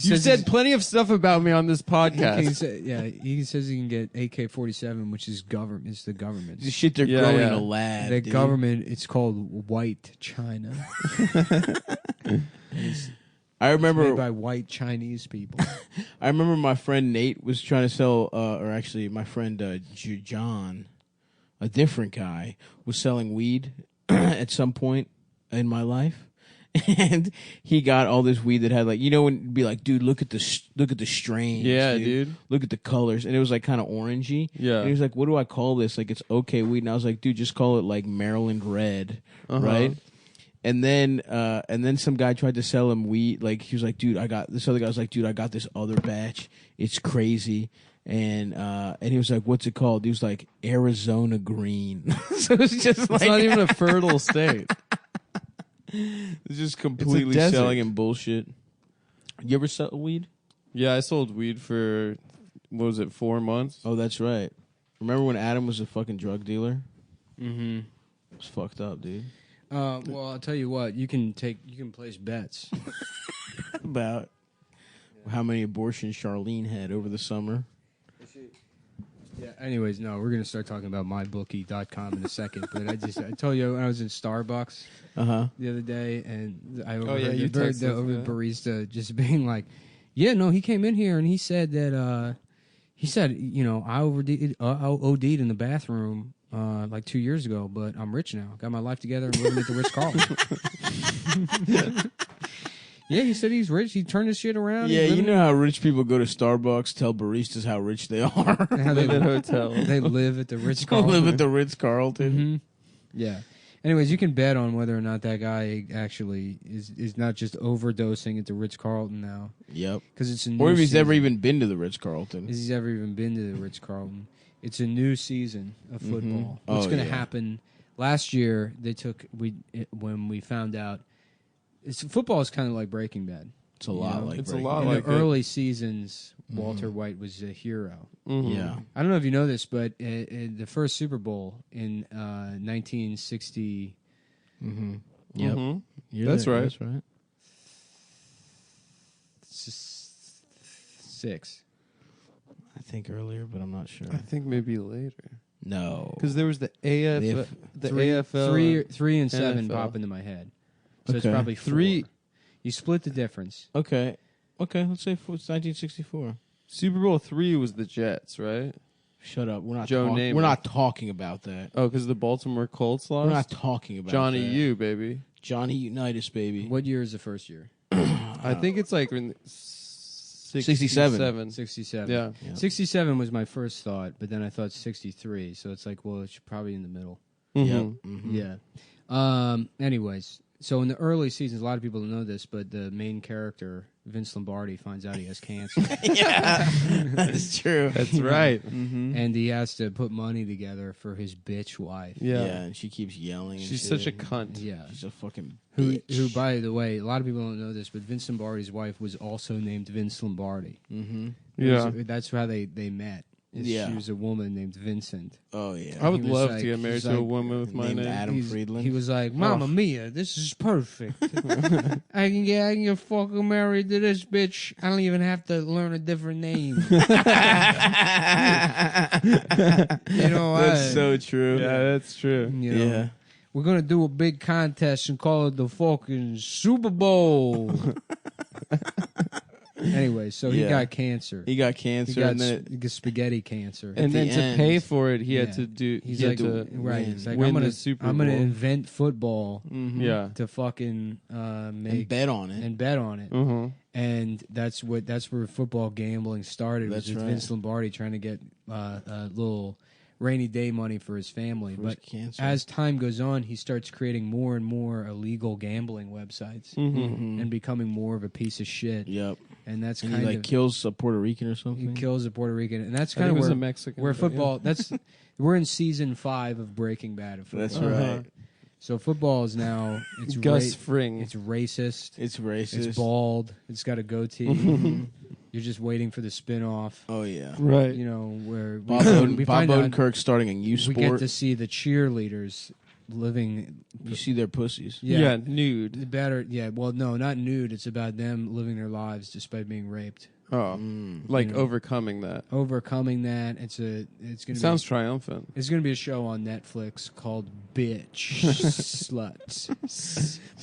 You Says said he's- plenty of stuff about me on this He podcast. say, yeah, he says he can get AK-47, which is government. It's the government. The shit they're Yeah, growing yeah. in a lab. The dude. government. It's called White China. I remember. Made by white Chinese people. I remember my friend Nate was trying to sell, or actually my friend John, a different guy, was selling weed at some point in my life, and he got all this weed that had like, you know, when it'd be like, dude, look at the strains, Yeah, dude. look at the colors, and it was like kind of orangey. Yeah. And he was like, what do I call this? Like, it's okay weed, and I was like, dude, just call it like Maryland Red, Uh-huh. right? And then some guy tried to sell him weed. Like, he was like, dude, this other guy was like, dude, I got this other batch. It's crazy. And he was like, what's it called? He was like, Arizona Green. So it was just like, It's not even a fertile state. it's just completely desert. selling him bullshit. You ever sell weed? Yeah, I sold weed for, what was it, 4 months? Oh, that's right. Remember when Adam was a fucking drug dealer? Mm-hmm. It was fucked up, dude. Well, I'll tell you what. You can place bets. About how many abortions Charlene had over the summer. Yeah. Anyways, no, we're gonna start talking about mybookie.com in a second. But I told you when I was in Starbucks Uh-huh. the other day, and I yeah, overheard you the texted us, barista just being like, "Yeah, no, he came in here and he said that you know, I OD'd in the bathroom like 2 years ago, but I'm rich now. Got my life together and living at the Ritz Carlton." Yeah, he said he's rich. He turned his shit around. Yeah, He's you living- know how rich people go to Starbucks, tell baristas how rich they are. how Live at hotel. they live at the Ritz Go Carlton. live at the Ritz Carlton. Hmm. Yeah. Anyways, you can bet on whether or not that guy actually is not just overdosing at the Ritz Carlton now, Yep. because it's a new Or if he's season. ever even been to the Ritz Carlton. If he's ever even been to the Ritz Carlton. It's a new season of football. Oh, What's going to yeah. happen? Last year, when we found out, football is kind of like Breaking Bad. It's a lot know, like it's a Breaking lot In Bad. like the it. early seasons, Walter White was a hero. Mhm. Yeah. I don't know if you know this, but the first Super Bowl in 1960. Mm-hmm. Yep. Mhm. You're That's there. right. That's right. Six. I think earlier, but I'm not sure. I think maybe later. No. Because there was the AFL. The AFL. Three and seven NFL. pop into my head. So it's Okay. probably four. Three- You split the difference. Okay. Okay, let's say it's 1964. Super Bowl 3 was the Jets, right? Shut up. We're not Joe Namath. We're not talking about that. Oh, because the Baltimore Colts lost? We're not talking about Johnny that. U, baby. Johnny Unitas, baby. What year is the first year? I think it's like in 67. 67. Yeah. Yeah. 67 was my first thought, but then I thought 63. So it's like, well, it's probably in the middle. Mhm. Yep. Mhm. Yeah. Anyways, So in the early seasons, a lot of people don't know this, but the main character, Vince Lombardi, finds out he has cancer. Yeah, that's true. That's right. Mm-hmm. And he has to put money together for his bitch wife. Yeah, Yeah. and she keeps yelling. And She's shit. such a cunt. Yeah. She's a fucking Who, bitch. by the way, a lot of people don't know this, but Vince Lombardi's wife was also named Vince Lombardi. Mm-hmm. Yeah. That's how they met. Yeah. She was a woman named Vincent. Oh yeah. I would He was love like- to get married he's to a like- woman with my named name. Adam He's- Friedland. He was like, "Mamma mia, this is perfect. I can get fucking married to this bitch. I don't even have to learn a different name." You know, That's so true. Yeah, that's true. You know, Yeah. we're gonna do a big contest and call it the fucking Super Bowl. Anyway, so he Yeah. got cancer. He got He cancer, got and then he got spaghetti cancer. And the then to end. pay for it, he Yeah. had to do. He's he like, had to right? win. He's like, win I'm gonna, the Super I'm gonna Bowl. invent football Mhm. Yeah. to fucking and make bet on it. and bet on it. Uh-huh. And that's where football gambling started. That's was with right. Vince Lombardi trying to get a little rainy day money for his family. For his But cancer. as time goes on, he starts creating more and more illegal gambling websites Mm-hmm. and becoming more of a piece of shit. Yep. And that's And he kind like of kills a Puerto Rican or he something. kills a Puerto Rican, and that's I think kind it of was where a Mexican. where but football. That's we're in season 5 of Breaking Bad. Of football. That's Uh-huh. right. So football is now it's Gus Fring. it's racist. It's racist. It's bald. It's got a goatee. You're just waiting for the spin-off. Oh yeah. Right. You know where Bob, Oden, we Bob find out Odenkirk starting a new we get sport. to see the cheerleaders living. You see their pussies. Yeah. Nude. Better. Yeah. Well, no, not nude. It's about them living their lives despite being raped. Oh, Mm. like You know. overcoming that. Overcoming that. It's gonna Sounds be, triumphant. it's gonna be a show on Netflix called Bitch Slut.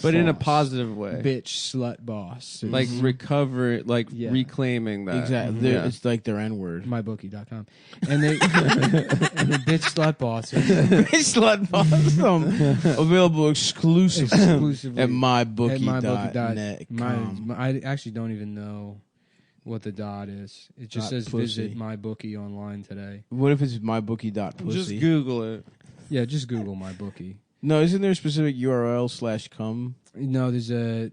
But in a Boss. positive way. Bitch Slut Boss. Like recover, like Yeah. reclaiming that. Exactly. They're- Yeah. It's like their N word. mybookie.com. And they and the Bitch Slut Boss is Slut Awesome. Available exclusively exclusively at mybookie.net. I actually don't even know what the dot is. It just Dot says pussy. visit mybookie online today. What if it's mybookie.pussy? Just Google it. Yeah, just Google mybookie. No, isn't there a specific URL /com? No, there's a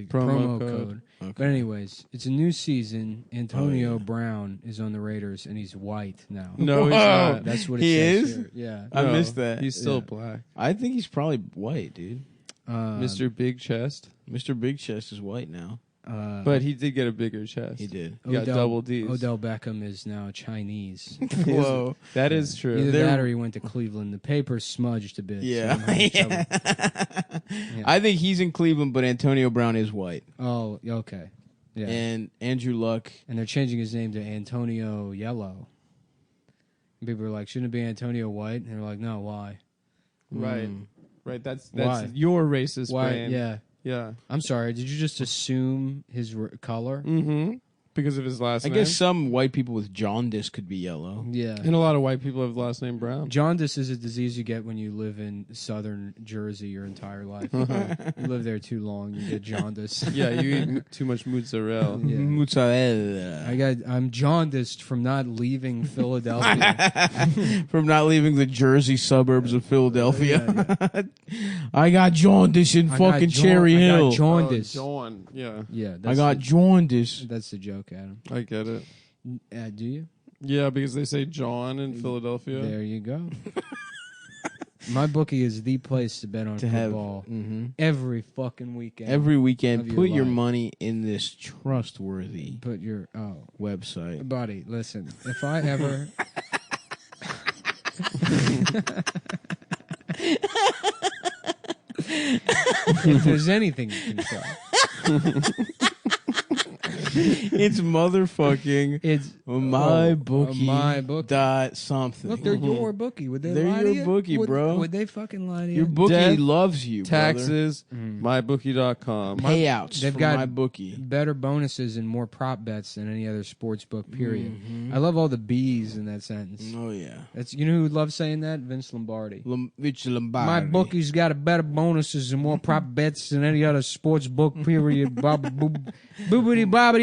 promo code. Okay. But anyways, it's a new season. Antonio Oh, yeah. Brown is on the Raiders, and he's white now. No, he's Whoa. not. That's what it He says is? here. Yeah. I No, missed that. He's still Yeah. black. I think he's probably white, dude. Mr. Big Chest. Mr. Big Chest is white now. But he did get a bigger chest. He did. He got double Ds. Odell Beckham is now Chinese. Whoa. That is true. Either They're- that or he went to Cleveland. The paper smudged a bit. so Yeah. he might have trouble. Yeah. I think he's in Cleveland, but Antonio Brown is white. Oh, okay. Yeah. And Andrew Luck. And they're changing his name to Antonio Yellow. And people are like, shouldn't it be Antonio White? And they're like, no, why? Right. Mm. Right. That's Why? your racist Why? brain. Yeah. Yeah. I'm sorry. Did you just assume his color? Mm-hmm. Because of his last I name. guess some white people with jaundice could be yellow. Yeah. And a lot of white people have the last name Brown. Jaundice is a disease you get when you live in southern Jersey your entire life. You live there too long, you get jaundice. Yeah, you eat too much mozzarella. Yeah. Mozzarella. I'm jaundiced from not leaving Philadelphia. From not leaving the Jersey suburbs of Philadelphia. Yeah, I got jaundice in I fucking got Cherry I Hill. got jaundice. Dawn. Yeah, Yeah, I got jaundice. that's the joke, Adam. I get it. Do you? Yeah, because they say John in Philadelphia. There you go. My bookie is the place to bet on To have football mhm. every fucking weekend. Every of weekend, your put your life. money in this trustworthy Put your website. buddy. Listen, if I ever. If there's anything you can try, It's motherfucking it's my bookie. my bookie. Dot something. Look, they're your bookie. Would they They're lie your to you? bookie, would, bro. Would they fucking lie to you? Your bookie Death, loves you. Taxes, Mm. mybookie.com. brother. Payouts. They've from got my bookie. better bonoses and more prop bets than any other sports book. Period. Mhm. I love all the B's in that sentence. Oh yeah. That's you know who loves saying that? Vince Lombardi. Rich Lombardi. My bookie's got a better bonuses and more prop bets than any other sports book. Period. Boobity Bobbitiano.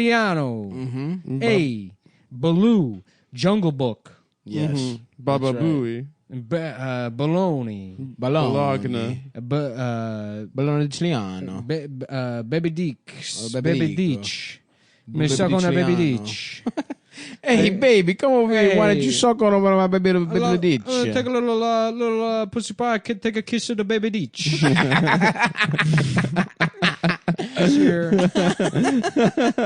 Mm-hmm. Hey, Baloo, Jungle Book. Yes. Mhm. Baba That's right. Booey. Bologna. Bologna. Bologna Italiano. Baby Deeks. Baby Baby Dico. Deech. Me suck on a baby Italiano. Deech. Hey, baby, come over here. Why don't you Hey. suck on my baby Ditch? Take a little pussy pie. Take a kiss of the baby Deech. This year,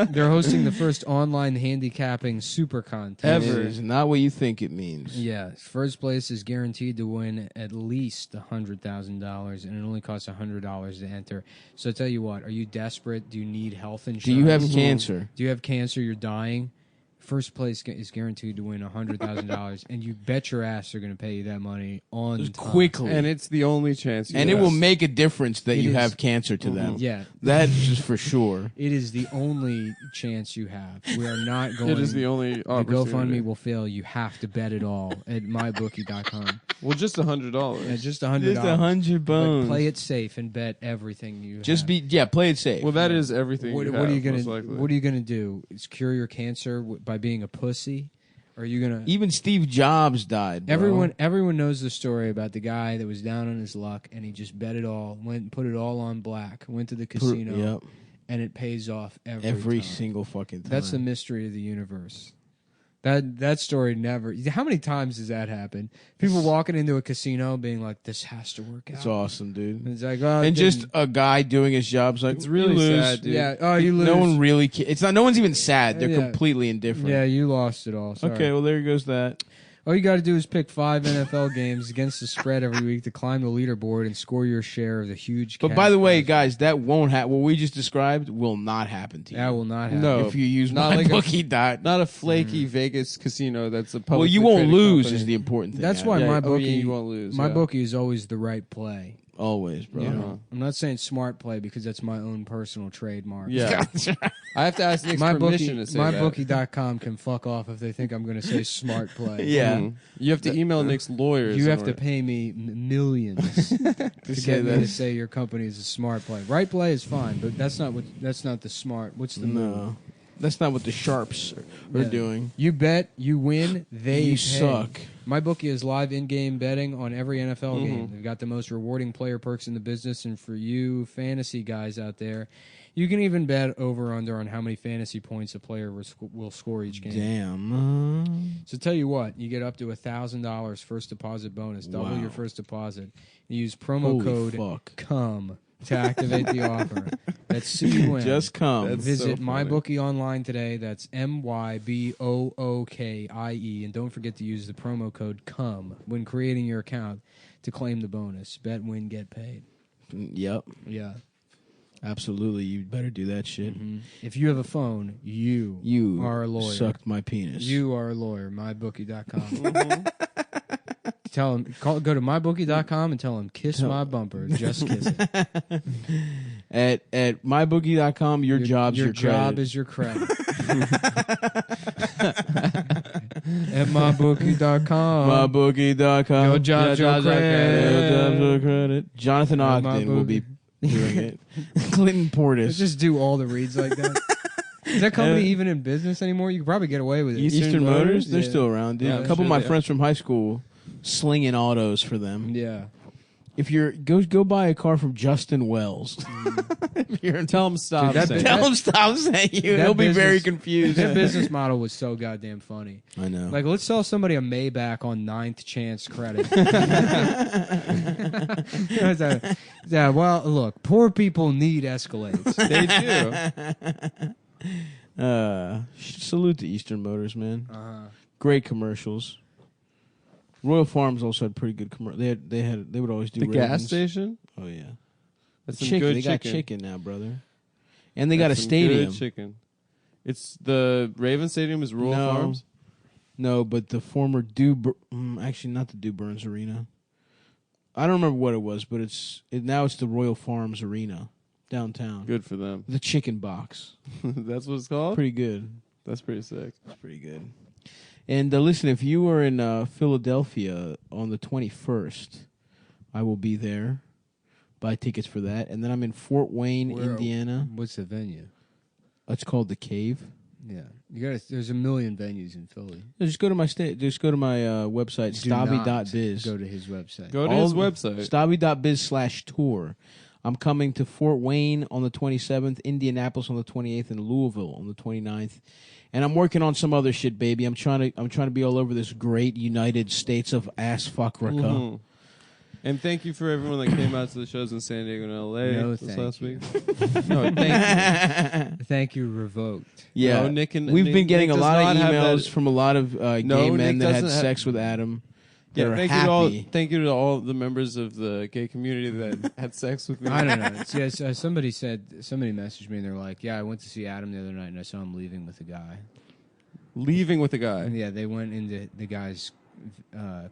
they're hosting the first online handicapping super contest. It is not what you think it means. Yeah, first place is guaranteed to win at least $100,000, and it only costs $100 to enter. So I tell you what, are you desperate? Do you need health insurance? Do you have cancer? Do you have cancer? You're dying. First place is guaranteed to win $100,000, and you bet your ass they're going to pay you that money on Just time. quickly. And it's the only chance you And it have. will make a difference that It you is. have cancer to them. Yeah, That's just for sure. it is the only chance you have. We are not going. It is the only The opportunity. GoFundMe will fail. You have to bet it all at mybookie.com. Well, just $100. At just $100. Just 100 But bones. play it safe and bet everything you Just have. play it safe. Well, that is everything. What, you what are you have, gonna most likely. What are you gonna do? Is cure your cancer by being a pussy? Or are you gonna? Even Steve Jobs died. Bro. Everyone knows the story about the guy that was down on his luck and he just bet it all, went and put it all on black, went to the casino, Yep. and it pays off Every time. single fucking time. That's the mystery of the universe. That story never. How many times does that happen? People walking into a casino being like, "This has to work out." It's awesome, dude. And it's like, oh, it And just didn't. a guy doing his job's like, It's really you lose. sad, dude. Yeah. Oh, you lose. No one really It's not. No one's even sad. They're Yeah. completely indifferent. Yeah, you lost it all. Sorry. Okay, well there goes that. All you got to do is pick 5 NFL games against the spread every week to climb the leaderboard and score your share of the huge. But cash by the way, prize. guys, that won't happen. What we just described will not happen to you. that will not happen. No. if you use Not my like a- bookie dot. Not a flaky Vegas casino that's a public. Well, you won't lose is the important thing. That's Adam. why Yeah, my oh, bookie. yeah, you won't lose, My yeah. bookie is always the right play. always, bro. You know? Uh-huh. I'm not saying smart play because that's my own personal trademark. Yeah, I have to ask Nick's My permission to say that. mybookie.com can fuck off if they think I'm going to say smart play. Yeah. Mhm. You have to email Nick's lawyers. You in have to order- pay me millions to say get me that. to say your company is a smart play. Right play is fine, but that's not the smart. What's the move? No, that's not what the sharps are Yeah. doing. You bet, you win, they You pay. suck. My bookie is live in-game betting on every NFL Mhm. game. They've got the most rewarding player perks in the business, and for you fantasy guys out there, you can even bet over/under on how many fantasy points a player will score each game. Damn. So tell you what, you get up to $1,000 first deposit bonus, double Wow. your first deposit. You use promo Holy code fuck. COME to activate the offer. That's CUM. Just come. That's Visit so funny. MyBookie online today. That's MYBOOKIE. And don't forget to use the promo code COME when creating your account to claim the bonus. Bet, win, get paid. Yep. Yeah. Absolutely. You better do that shit. If you have a phone, you You are a lawyer. sucked my penis. You are a lawyer. MyBookie.com. Tell him, go to mybookie.com and tell him, kiss my bumper. Just kiss it. At mybookie.com, your job's your job credit. is your credit. At mybookie.com. mybookie.com. Your job's your Your credit. job's your credit. Jonathan At Ogden will be doing it. Clinton Portis. Let's just do all the reads like that. Is that company even in business anymore? You could probably get away with it. Eastern Motors, they're Yeah. still around, dude. Yeah, a couple of sure my they are. friends from high school slinging autos for them. Yeah. If you're go buy a car from Justin Wells. If you're Tell him stop. Dude, that saying bit- that. Tell him stop saying you. That He'll be very business- confused. Their business model was so goddamn funny. I know. Like, let's sell somebody a Maybach on 9th chance credit. Yeah, well, look, poor people need Escalades. They do. Salute to Eastern Motors, man. Uh-huh. Great commercials. Royal Farms also had pretty good commercials. They would always do The gas Ravens. station. Oh yeah, That's some chicken. good They got chicken. chicken now, brother. And they got a That's some stadium. Good chicken. It's the Raven Stadium is Royal No. Farms. No, but the former actually not the Dew Burns Arena. I don't remember what it was, but now it's the Royal Farms Arena downtown. Good for them. The chicken box. That's what it's called. Pretty good. That's pretty sick. It's pretty good. And listen, if you are in Philadelphia on the 21st, I will be there. Buy tickets for that. And then I'm in Fort Wayne, Where- Indiana. What's the venue? It's called The Cave. Yeah. There's a million venues in Philly. Just go to my website, Do not stabby.biz. Go to his website. Go to his website. Stabby.biz/tour. I'm coming to Fort Wayne on the 27th, Indianapolis on the 28th, and Louisville on the 29th. And I'm working on some other shit, baby. I'm trying to be all over this great United States of ass fuckrica. Mhm. And thank you for everyone that came out to the shows in San Diego and LA No, this thank last you. week. No, thank you. Thank you, Revoked. Yeah, No, Nick and we've Nick- been getting Nick a does lot of not have emails that- from a lot of gay No, men Nick that had doesn't have- sex with Adam. Yeah, They're thank happy. you to all the members of the gay community that had sex with me. I don't know. Yes, somebody messaged me and they're like, "Yeah, I went to see Adam the other night and I saw him leaving with a guy." Leaving with a guy. Yeah, they went into the guy's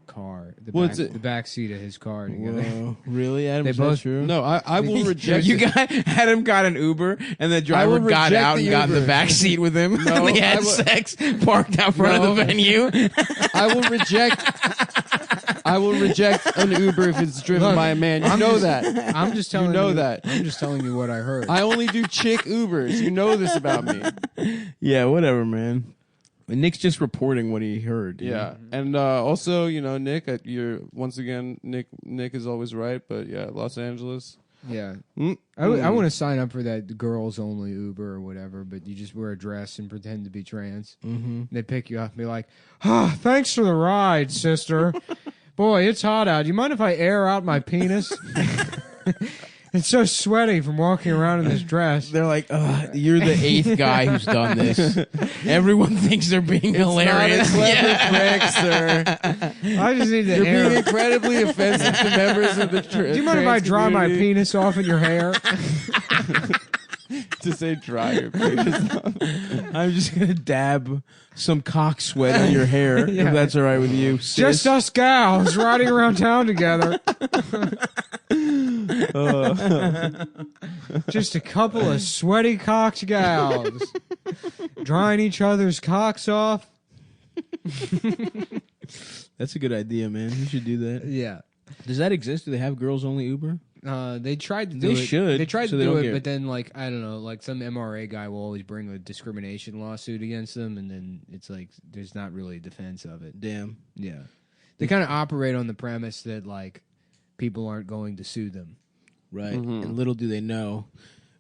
car, Well, the back seat of his car together. Whoa, really, Adam? They Is that both- true? No, I will reject You it. Adam got an Uber, and the driver will got reject out the and got in the Uber. back seat with him. No, they had I will- sex, parked out front of the venue. I will reject. I will reject an Uber if it's driven Look, by a man. You know that. I'm just telling know that. I'm just telling you what I heard. I only do chick Ubers. You know this about me. Yeah, whatever, man. And Nick's just reporting what he heard. you Yeah, know? and also, Nick, you're once again, Nick is always right, but yeah, Los Angeles. yeah. Mm. I want to sign up for that girls only Uber or whatever, but you just wear a dress and pretend to be trans. Mm-hmm. They pick you up and be like, "Ah, thanks for the ride, sister. Boy, it's hot out. Do you mind if I air out my penis? It's so sweaty from walking around in this dress." They're like, you're the 8th guy who's done this. Everyone thinks they're being hilarious. Not a clever trick, sir. I just need to You're air. being incredibly offensive to members of the Do you mind if I dry my penis off in your hair? to say dry your penis off? I'm just going to dab some cock sweat in your hair, Yeah. if that's all right with you. Sis. Just us gals riding around town together. Just a couple of sweaty cocks gals drying each other's cocks off. That's a good idea, man. You should do that. Yeah. Does that exist? Do they have girls only Uber? They tried to do They it. should, They tried so to they do don't it, get- but then, like, I don't know, like some MRA guy will always bring a discrimination lawsuit against them, and then it's like there's not really a defense of it. Damn. Yeah. They kind of operate on the premise that, like, people aren't going to sue them. Right. Mhm. And little do they know.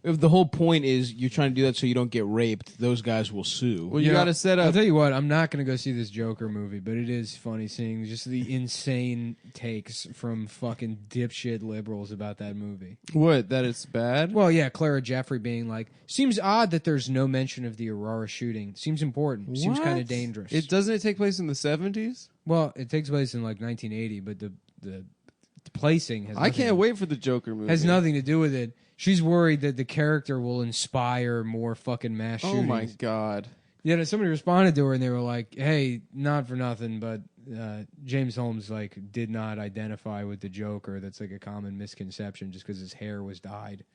If the whole point is you're trying to do that so you don't get raped, those guys will sue. Well, you got to set I'll up. tell you what, I'm not going to go see this Joker movie, but it is funny seeing just the insane takes from fucking dipshit liberals about that movie. What? That it's bad? Well, yeah, Clara Jeffrey being like, seems odd that there's no mention of the Aurora shooting. Seems important. Seems kind of What? dangerous. It doesn't it take place in the 70s? Well, it takes place in like 1980, but the placing has I nothing can't wait for the Joker movie. has nothing to do with it. She's worried that the character will inspire more fucking mass shootings. Oh my god. Yeah, somebody responded to her and they were like, "Hey, not for nothing, but James Holmes like did not identify with the Joker. That's like a common misconception, just because his hair was dyed."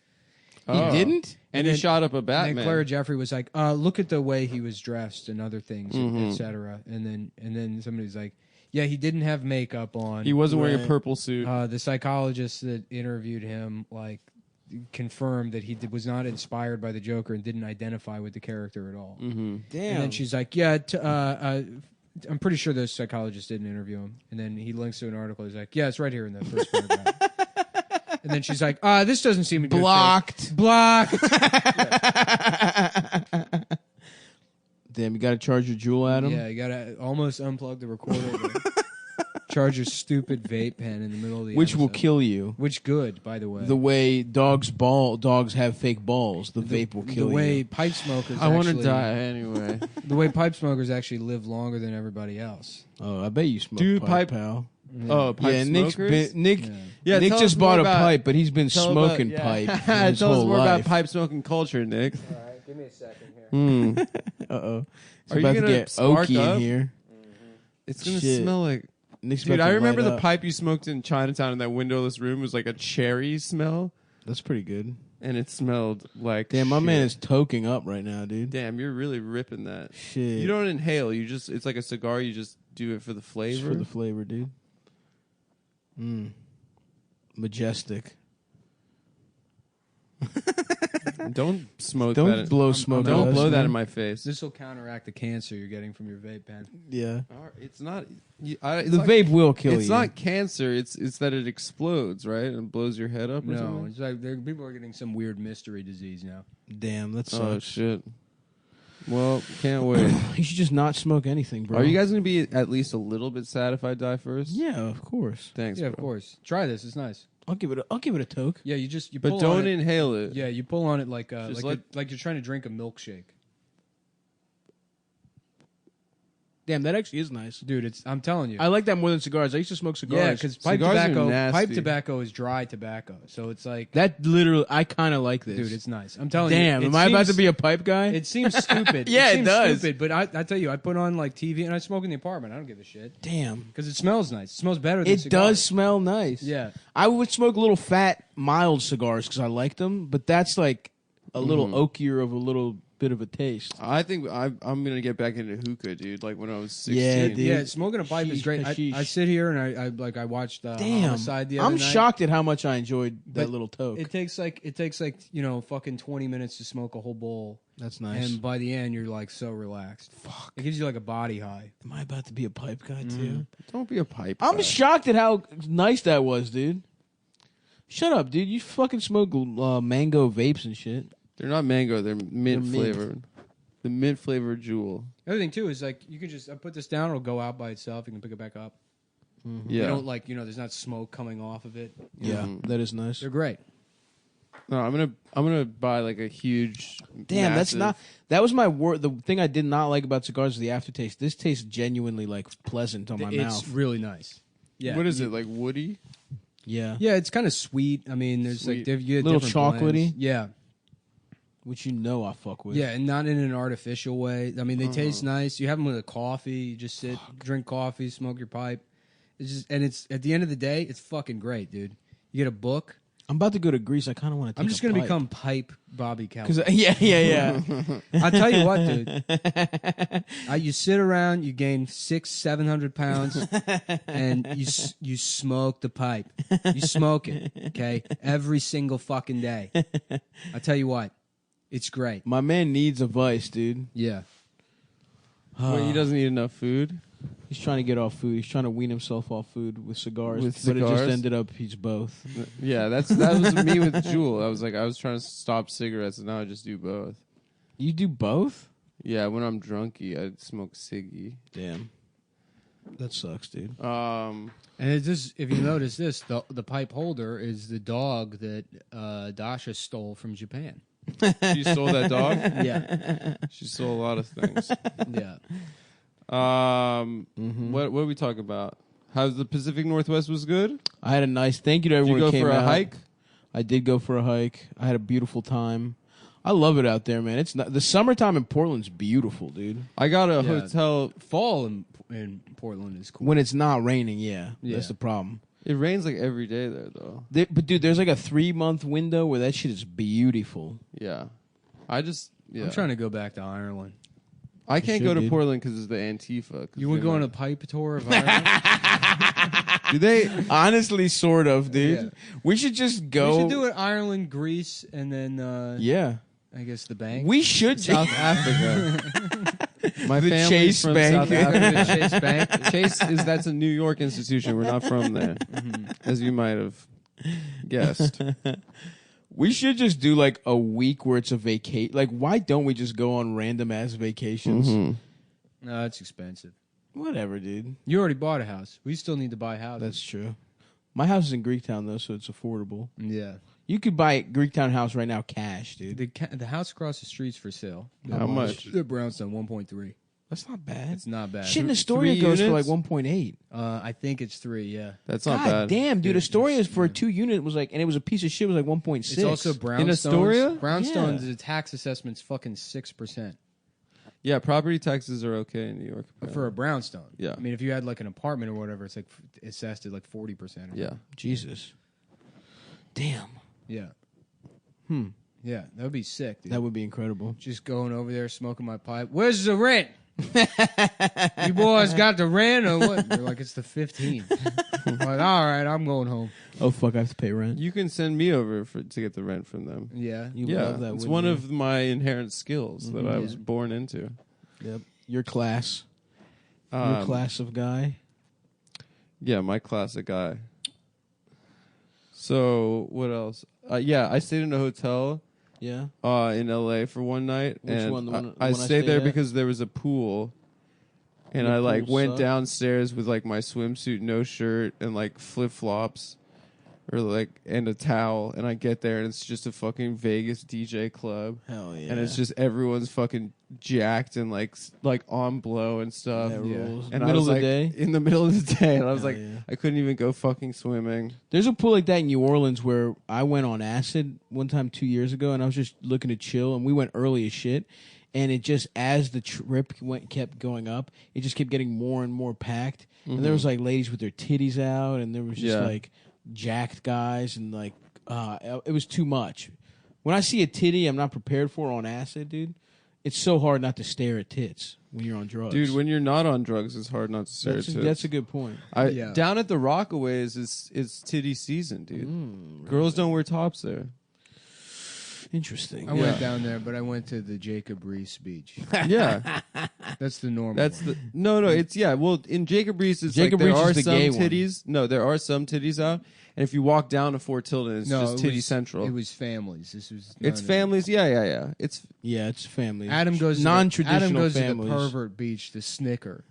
Oh. He didn't? And then- he shot up a And Batman. then Clara Jeffrey was like, "Look at the way he was dressed and other things, Mhm. etc." And then somebody's like, "Yeah, he didn't have makeup on. He wasn't wearing a Right. purple suit. The psychologist that interviewed him like confirmed that he was not inspired by the Joker and didn't identify with the character at all." Mm-hmm. Damn. And then she's like, "Yeah, I'm pretty sure those psychologists didn't interview him." And then he links to an article. He's like, "Yeah, it's right here in the first paragraph." And then she's like, "This doesn't seem to be blocked. blocked." Damn, you got to charge your jewel at him? Yeah, you gotta almost unplug the recorder. to charge your stupid vape pen in the middle of the Which will episode. kill you. Which good, by the way. The way dogs have fake balls, the vape will kill the way you. pipe smokers. I want to actually- die anyway. The way pipe smokers actually live longer than everybody else. Oh, I bet you smoke Dude, pipe, pipe- pal. Oh, pipe Yeah, smokers? Nick Yeah, Nick tell just us more bought a about- pipe, but he's been tell smoking about- pipe yeah. for his Tell us whole more life. about pipe smoking culture, Nick. All right, give me a second here. Hmm. Uh-oh. It's Are you about to gonna get spark oaky up? in here. It's gonna Shit. smell like. Nick's Dude, about I to remember light the up. pipe you smoked in Chinatown in that windowless room was like a cherry smell, That's pretty good. and it smelled like. Damn, my shit. man is toking up right now, dude. Damn, you're really ripping that. Shit. You don't inhale. You just. It's like a cigar. You just do it for the Just flavor. for the flavor, dude. Majestic. Don't smoke Don't that. blow smoke. Don't at us, blow that man. in my face. This will counteract the cancer you're getting from your vape pen. Yeah. It's not. It's The not, vape will kill It's you. not cancer. It's that it explodes, right, and blows your head up. Or No, something? it's like people are getting some weird mystery disease now. Damn, that Oh sucks. shit. Well, can't wait. You should just not smoke anything, bro. Are you guys gonna be at least a little bit sad if I die first? Yeah, of course. Thanks. Yeah, bro. of course. Try this. It's nice. I'll give it a toke. Yeah, you But pull don't on it. inhale it. Yeah, you pull on it like Just like you're trying to drink a milkshake. Damn, that actually is nice. Dude, I'm telling you. I like that more than cigars. I used to smoke cigars. Yeah, because pipe Cigars are tobacco nasty. is dry tobacco. So it's like, that literally, I kind of like this. dude, it's nice. I'm telling you. Damn, it am I about seems- to be a pipe guy? It seems stupid. Yeah, it seems does. Stupid, but I tell you, I put on like TV and I smoke in the apartment. I don't give a shit Damn, because it smells nice. It smells better than it cigars. does smell nice. Yeah. I would smoke little fat, mild cigars because I like them, but that's like a little oakier of a little bit of a taste. I think I'm gonna get back into hookah, dude. Like when I was 16. Yeah, dude. Yeah, smoking a pipe is Sheesh, great. hashish. I sit here and I watched Damn, Homicide the other I'm night. shocked at how much I enjoyed that But little toke. It takes like fucking 20 minutes to smoke a whole bowl, That's nice. and by the end you're like so relaxed. Fuck, it gives you like a body high. Am I about to be a pipe guy too? Don't be a pipe. I'm guy. shocked at how nice that was, dude. Shut up, dude. You fucking smoke mango vapes and shit. They're not mango. They're mint They're mint. flavored. The mint flavored Jewel. The other thing too is like you can just I put this down, it'll go out by itself. You can pick it back up. Yeah. You don't like there's not smoke coming off of it. You Yeah, know? that is nice. They're great. No, I'm gonna buy like a huge. Damn, that's massive- not. That was my word. The thing I did not like about cigars is the aftertaste. This tastes genuinely like pleasant on my It's mouth. really nice. Yeah. What is it like? Woody? Yeah, Yeah, it's kind of sweet. I mean, there's Sweet. like you get Little different blends. chocolatey? Yeah. which you know I fuck with. Yeah, and not in an artificial way. I mean, they taste nice. You have them with a coffee. You just sit, drink coffee, smoke your pipe. It's just, and it's at the end of the day, it's fucking great, dude. You get a book. I'm about to go to Greece. I kind of want to. I'm just gonna become pipe Bobby Kelly. because yeah. I'll tell you what, dude. You sit around, you gain 600-700 pounds, and you smoke the pipe. You smoke it, okay, every single fucking day. I tell you what, it's great. My man needs a vice, dude. Yeah. Wait, he doesn't eat enough food. He's trying to get off food. He's trying to wean himself off food with cigars. With But it just cigars? ended up he's both. Yeah, that was me with Jewel. I was trying to stop cigarettes, and now I just do both. You do both? Yeah, when I'm drunky, I smoke ciggy. Damn. That sucks, dude. And it's just, if you notice this, the pipe holder is the dog that Dasha stole from Japan. She stole that dog. Yeah. She stole a lot of things. Yeah. What did we talk about? How the Pacific Northwest was good? I had a nice thank you to Did everyone you who go came for a out. hike? I did go for a hike. I had a beautiful time. I love it out there, man. It's not, the summertime in Portland's beautiful, dude. I got a Yeah. hotel. Fall in Portland is cool. When it's not raining, yeah. Yeah. That's the problem. It rains like every day there, though. But dude, there's like a 3-month window where that shit is beautiful. Yeah, I'm trying to go back to Ireland. I can't should, go to dude. Portland because it's the Antifa. 'cause You would they go on a might- pipe tour of Ireland? Do they? Honestly, sort of, dude. Yeah. We should just We go. should do it Ireland, Greece, and then Yeah. I guess the bank. We should. South Africa. My The family's Chase from Bank. South Africa. Chase Bank. Chase that's a New York institution. We're not from there, as you might have guessed. We should just do like a week where it's a vacation. Like, why don't we just go on random ass vacations? No, it's expensive. Whatever, dude. You already bought a house. We still need to buy houses. That's true. My house is in Greektown though, so it's affordable. Yeah. You could buy a Greektown house right now, cash, dude. The house across the street's for sale. How much? The brownstone 1.3. That's not bad. It's not bad. Shit in Astoria 3 goes for units? like 1.8. I think it's 3. Yeah. That's not God bad. damn, dude! Yeah, Astoria it's- for a 2-unit was like, and it was a piece of shit. Was like 1.6. It's also brownstones. Astoria? Brownstones, Yeah. the tax assessment's fucking 6% Yeah, property taxes are okay in New York. for a brownstone. Yeah. I mean, if you had like an apartment or whatever, it's like assessed at like 40%. Or Yeah. Jesus. Damn, Yeah. Hmm. Yeah, that would be sick, dude. that would be incredible. Just going over there, smoking my pipe. Where's the rent? You boys got the rent or what? They're like, it's the 15th. I'm like, all right, I'm going home. Oh fuck, I have to pay rent. You can send me over to get the rent from them. Yeah. You Yeah, love that. it's wouldn't one you? of my inherent skills that I Yeah. was born into. Yep. Your class. Your Um, class of guy. Yeah, my classic guy. So what else? Yeah, I stayed in a hotel Yeah. in LA for one night, Which and one? The one- I the one I stayed there stayed at? because there was a pool, and The I like pool went sucked? downstairs with like my swimsuit, no shirt, and like flip flops, or like and a towel, and I get there and it's just a fucking Vegas DJ club, Hell yeah. and it's just everyone's fucking jacked and like on blow and stuff. That Yeah. rules. And I Middle was of like, the day. in the middle of the day, and I was Hell like, yeah. I couldn't even go fucking swimming. There's a pool like that in New Orleans where I went on acid one time 2 years ago, and I was just looking to chill, and we went early as shit. And it just, as the trip kept going up, it just kept getting more and more packed. And there was like ladies with their titties out, and there was just Yeah. like jacked guys, and like it was too much. When I see a titty, I'm not prepared for on acid, dude. It's so hard not to stare at tits when you're on drugs, Dude, when you're not on drugs, it's hard not to stare at tits. that's a good point. Yeah. Down at the Rockaways, it's titty season, dude. Girls don't wear tops there. Interesting. I Yeah. went down there, but I went to the Jacob Reese beach. Yeah, That's the normal. that's one. the no. It's Well, in Jacob Reese, it's Jacob like there Reese are is the some gay one. titties. No, there are some titties out, and if you walk down to Fort Tilden, it's just it titty was, central. It was families. This was. It's no. families. Yeah. It's Yeah, it's family. Adam goes. non-traditional Adam goes families. to the pervert beach, the Snicker.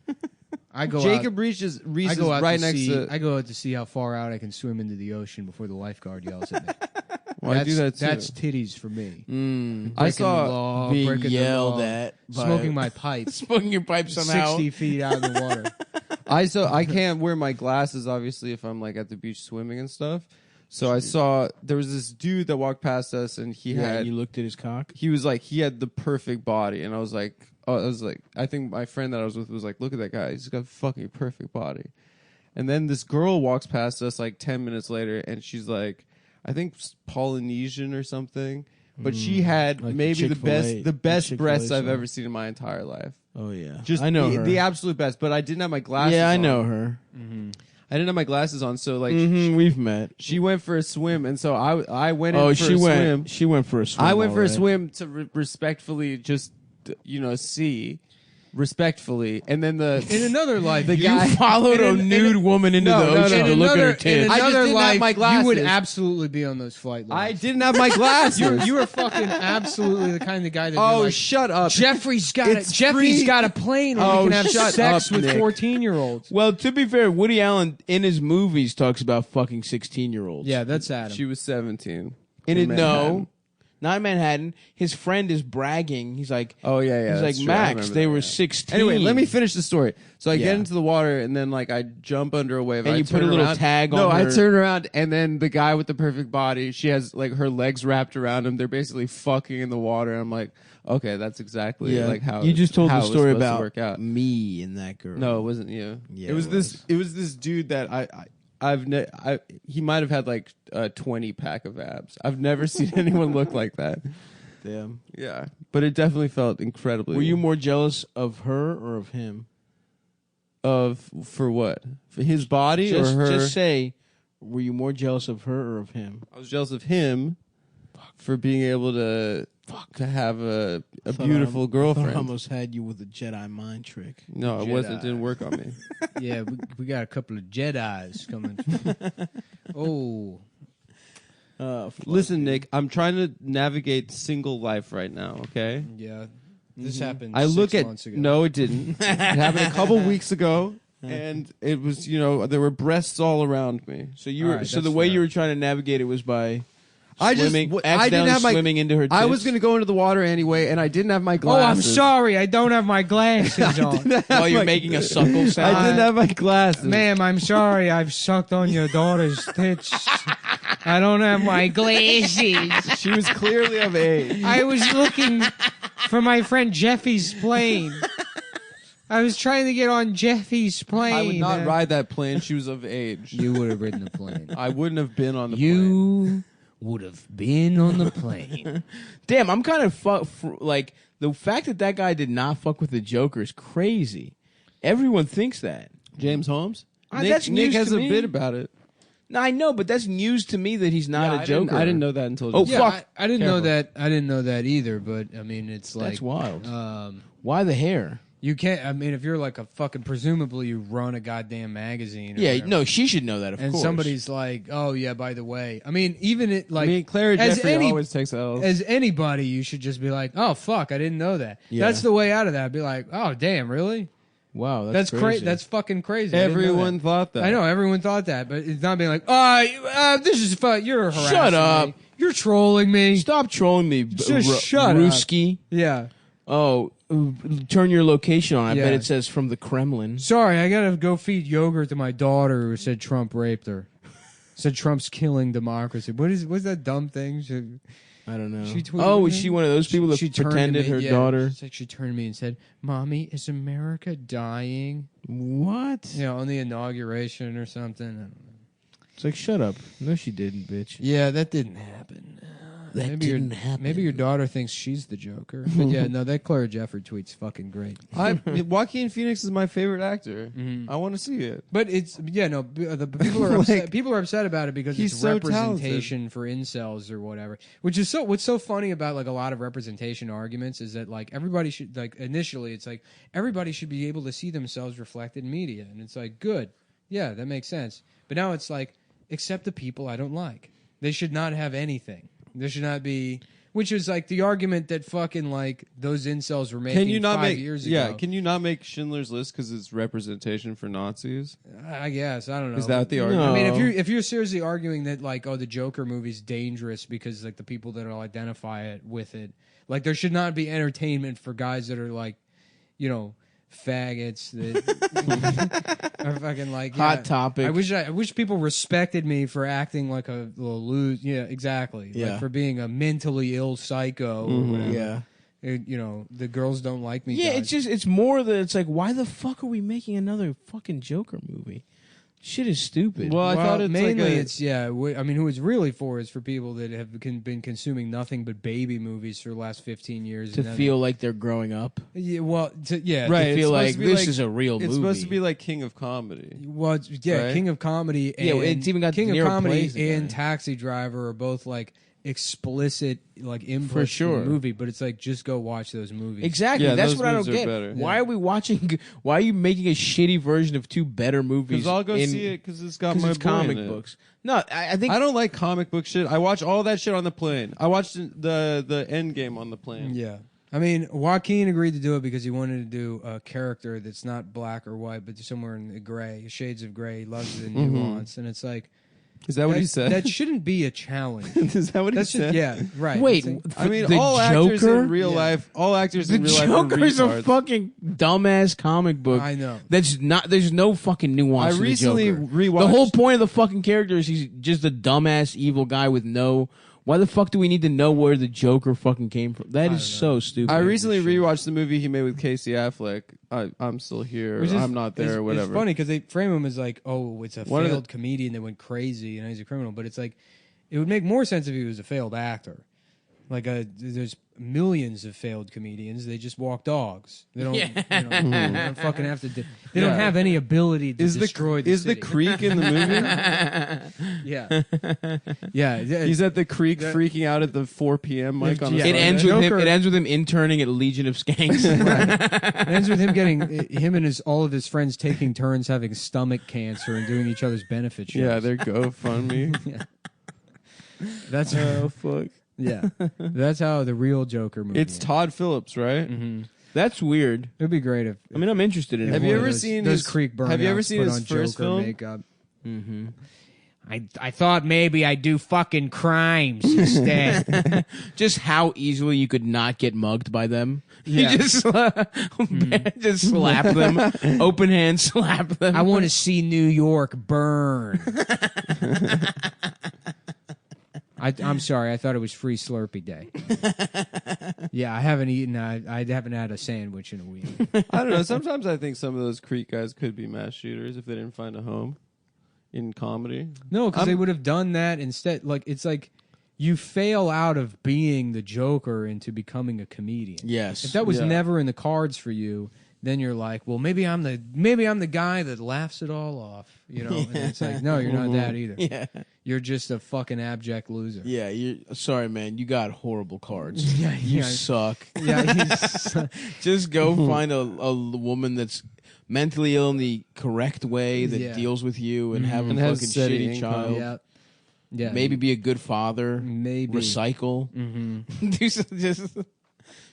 I go. Jacob out, Reese is I go out right to next see, to. I go out to see how far out I can swim into the ocean before the lifeguard yells at me. Well, I do that too. That's titties for me. Mm. I Breaking saw the law, being breaking the yelled law, at by- smoking my pipe, smoking your pipe somehow. 60 feet out in the water. I can't wear my glasses obviously if I'm like at the beach swimming and stuff. So I saw there was this dude that walked past us and he Yeah, had you looked at his cock. he was like he had the perfect body and I was like I think my friend that I was with was like, look at that guy, he's got a fucking perfect body. And then this girl walks past us like 10 minutes later and she's like, I think Polynesian or something, but she had Like maybe Chick-fil-A- the best Chick-fil-A breasts I've style. ever seen in my entire life. Oh yeah, Just I know her. the absolute best, but I didn't have my glasses yeah, I on. know her. I didn't have my glasses on, so like We've met. she went for a swim, and so I went in Oh, for she a went. swim. She went for a swim. I went for a alright. swim to respectfully just see respectfully, and then In another life, The you guy- Followed a in a- nude woman into No, the no, ocean no. to look at her in tits. I just another didn't have life, my you would glasses. absolutely be on those flight I lists. didn't have my glasses. You were fucking absolutely the kind of guy that. oh, like, shut up! Jeffrey's got It's Jeffrey's free. got a plane where Oh, he can have shut sex up, with Nick. 14-year-olds. Well, to be fair, Woody Allen in his movies talks about fucking 16-year-olds. Yeah, that's Adam. She was 17. In it, Manhattan. no, not in Manhattan. His friend is bragging. He's like, Oh yeah, he's that's like, true. I Max, remember they that, were yeah. 16. Anyway, let me finish the story. So I Yeah. get into the water, and then like I jump under a wave. And I you put turn a little around. tag No, on I her- turn around, and then the guy with the perfect body, she has like her legs wrapped around him. They're basically fucking in the water. I'm like, okay, that's exactly Yeah, like how you just told how the it was story supposed to about work out. me and that girl. No, it wasn't you. Yeah, it was it this. It was this dude that he might have had like a 20 pack of abs. I've never seen anyone look like that. Damn. Yeah, but it definitely felt incredibly. Were you more jealous of her or of him? for what? For his body Just, or her? just say, were you more jealous of her or of him? I was jealous of him for being able to have a Thought beautiful I girlfriend. almost had you with a Jedi mind trick. No, it wasn't. It didn't Jedi. work on me. Yeah, we got a couple of Jedis coming. Oh, Listen, Nick, I'm trying to navigate single life right now. Okay. yeah. This happened. I look 6 at months ago. no, it didn't. It happened a couple weeks ago, and it was there were breasts all around me. So you All were right, so the that's way fair. you were trying to navigate it was by I just swimming, I didn't accidentally have my swimming into her. Tits. I was going to go into the water anyway, and I didn't have my Oh, glasses. I'm sorry. I don't have my glasses on. while you're making a suckle sound. I didn't have my glasses. Ma'am, I'm sorry. I've sucked on your daughter's tits. I don't have my glasses. She was clearly of age. I was looking for my friend Jeffy's plane. I was trying to get on Jeffy's plane. I would not ride that plane. She was of age. You would have ridden the plane. I wouldn't have been on the plane. You would have been on the plane. Damn, I'm kind of like The fact that guy did not fuck with the Joker is crazy. Everyone thinks that. James Holmes. That's Nick news has to a me. bit about it. No, I know, but that's news to me that he's not a Joker. I didn't know that until. Oh, just fuck. I didn't know Careful. that. I didn't know that either. But I mean, it's like That's wild. Um, Why the hair? you can't. I mean, if you're like a fucking, presumably you run a goddamn magazine. Or Yeah, whatever, no, she should know that, of and course. somebody's like, "Oh yeah, by the way." I mean, even it like I mean, Claire as Jeffrey any- always takes L's. as anybody, you should just be like, "Oh fuck, I didn't know that." Yeah. That's the way out of that. Be like, "Oh damn, really? Wow, That's crazy. crazy. That's fucking crazy." I didn't know that. Everyone thought that. I know everyone thought that, but it's not being like, this is fun. You're harassing Shut up. me. You're trolling me. Stop trolling me, Just shut up. Ruski. Yeah. Oh, turn your location on. I Yeah. bet it says from the Kremlin. Sorry, I gotta go feed yogurt to my daughter who said Trump raped her. Said Trump's killing democracy. What's that dumb thing? I don't know. She tweeted Oh, me? was she one of those people that turned to pretended me, her yeah, daughter? She turned to me and said, "Mommy, is America dying?" What? You know, on the inauguration or something. I don't know. It's like, shut up. No, she didn't, bitch. Yeah, that didn't happen. That maybe didn't your, happen. Maybe your daughter thinks she's the Joker. But yeah, no, that Claire Jeffrey tweet's fucking great. Joaquin Phoenix is my favorite actor. Mhm. I want to see it. But it's the people are upset. Like, People are upset about it because he's it's so representation for incels or whatever. Which is what's so funny about like a lot of representation arguments is that like everybody should like initially it's like everybody should be able to see themselves reflected in media, and it's like good, yeah, that makes sense. But now it's like except the people I don't like. They should not have anything. There should not be. Which is like the argument that fucking like those incels were making Can you not 5 make? years Yeah. ago. Can you not make Schindler's List because it's representation for Nazis? I guess I don't know. Is that the No. argument? I mean, if you're seriously arguing that like, oh, the Joker movie's dangerous because like the people that'll identify it with it, like there should not be entertainment for guys that are like, you know, faggots that are fucking like Hot yeah. topic. I wish people respected me for acting like a little loose. Yeah, exactly. Yeah. Like for being a mentally ill psycho. Or Mhm. whatever. Yeah. You know, the girls don't like me. Yeah, guys. it's more that it's like, why the fuck are we making another fucking Joker movie? Shit is stupid. Well, I thought it's mainly like it's I mean, who it's really for is for people that have been consuming nothing but baby movies for the last 15 years to and then- feel like they're growing up. yeah, well, Right. To it's feel supposed like to be this like- is a real movie. It's supposed to be like King of Comedy. Well, yeah, Right? King of Comedy and Yeah, it's even got King De of Niro Comedy plays the and guy. Taxi Driver are both like explicit like inputs For sure. to the movie, but it's like just go watch those movies. Exactly. Yeah, That's those what I don't movies are get. better. Why Yeah. are we watching? Why are you making a shitty version of two better movies? Because I'll go in- see it because it's got 'cause my it's boy in comic it. books. No, I think I don't like comic book shit. I watch all that shit on the plane. I watched the End Game on the plane. Yeah. I mean, Joaquin agreed to do it because he wanted to do a character that's not black or white, but somewhere in the gray, shades of gray. He loves the nuance, and it's like Is that what he said? That shouldn't be a challenge. Is that what he That's said? just, yeah, right. wait. It's like- I mean, the all actors Joker? in real Yeah. life, all actors The in real life Joker's are a retards. fucking dumbass comic book. I know. That's not. There's no fucking nuance. I to recently the Joker. rewatched. The whole point of the fucking character is he's just a dumbass evil guy with no. Why the fuck do we need to know where the Joker fucking came from? That I is don't know. so stupid. I recently shit. rewatched the movie he made with Casey Affleck. I'm still here. Which is- I'm not there. It's, or whatever. It's funny because they frame him as like, oh, it's a One of failed comedian that went crazy and he's a criminal. But it's like, it would make more sense if he was a failed actor. Like, there's millions of failed comedians. They just walk dogs. They don't, they don't fucking have to. They don't Yeah. have any ability to Is destroy the is the city. creek in the movie? Yeah. He's at the creek freaking out at the 4 p.m. mic on a Yeah. It Sunday. ends with him. Joker- It ends with him interning at Legion of Skanks. It ends with him getting him and all of his friends taking turns having stomach cancer and doing each other's benefit shows. Yeah, they're GoFundMe. That's Oh fuck! yeah. That's how the real Joker movie. It's ends. Todd Phillips, right? Mhm. That's weird. It'd be great if. I mean, I'm interested in it. if Have you one of ever those- seen those his- Creek burnouts have you ever seen put his on first Joker film? makeup? Mm-hmm. I thought maybe I'd do fucking crimes instead. Just how easily you could not get mugged by them. Yeah. You just, just slap them, open hand slap them. I want to see New York burn. I'm sorry. I thought it was Free Slurpee Day. Yeah, I haven't eaten. I haven't had a sandwich in a week. I don't know. Sometimes I think some of those Creek guys could be mass shooters if they didn't find a home in comedy. No, because they I'm- would have done that instead. Like it's like you fail out of being the Joker into becoming a comedian. Yes. If that was Yeah. never in the cards for you, then you're like, well, maybe I'm the guy that laughs it all off, you know. And it's like, no, you're not that either. Yeah. You're just a fucking abject loser. Yeah, you're sorry, man. You got horrible cards. Yeah, You yeah. suck. Yeah, Just go find a woman that's mentally ill in the correct way that Yeah. deals with you and have a And has fucking steady shitty income. child. yeah, yeah. Maybe be a good father. maybe. Recycle. Mm-hmm. Do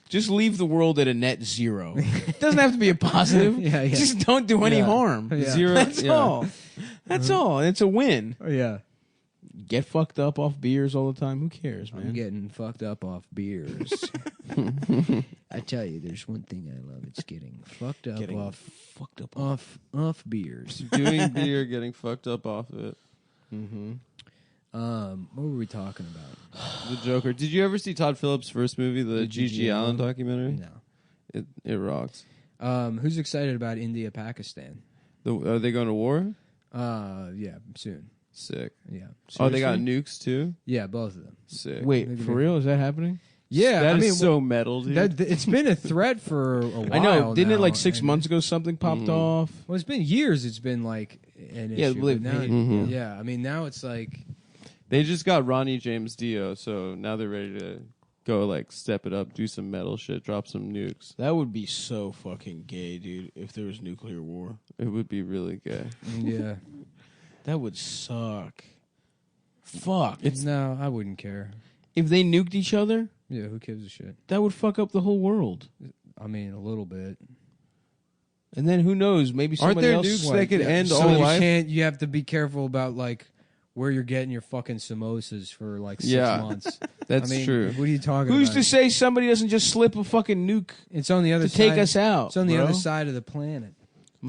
just leave the world at a net zero. It doesn't have to be a positive. Yeah, yeah. Just don't do any Yeah. harm. Yeah. Zero. That's yeah. all. That's all. And it's a win. Yeah. Get fucked up off beers all the time. Who cares, man? I'm getting fucked up off beers. I tell you, there's one thing I love. It's getting fucked up Getting off fucked up off beers. Doing beer, getting fucked up off it. Mm-hmm. What were we talking about? The Joker. Did you ever see Todd Phillips' first movie, the G.G. G.G. Allen Allen? documentary? No. It rocks. Who's excited about India, Pakistan? Are they going to war? Yeah, soon. Sick. Yeah, Oh, they got Seriously? nukes too? yeah, both of them. Sick. Wait, for real? Is that happening? Yeah, That I is mean, so metal, dude. it's been a threat for a while. I know. Didn't it now, like 6 and- months ago something popped Mhm. off? Well, it's been years. It's been like an Yeah, issue. believe but now, me. Mhm. yeah. I mean, now it's like They just got Ronnie James Dio, so now they're ready to go like step it up, do some metal shit, drop some nukes. That would be so fucking gay, dude, if there was nuclear war. It would be really gay. yeah. That would suck. Fuck. No, I wouldn't care. If they nuked each other, Yeah, who gives a shit? that would fuck up the whole world. I mean, a little bit. And then who knows? Maybe Aren't somebody there else. nukes that could end So all you life? can't. You have to be careful about like where you're getting your fucking samosas for like 6 Yeah. months. That's I mean, true. What are you talking Who's about? to say somebody doesn't just slip a fucking nuke It's on the other to side. take us out? It's on the bro? other side of the planet.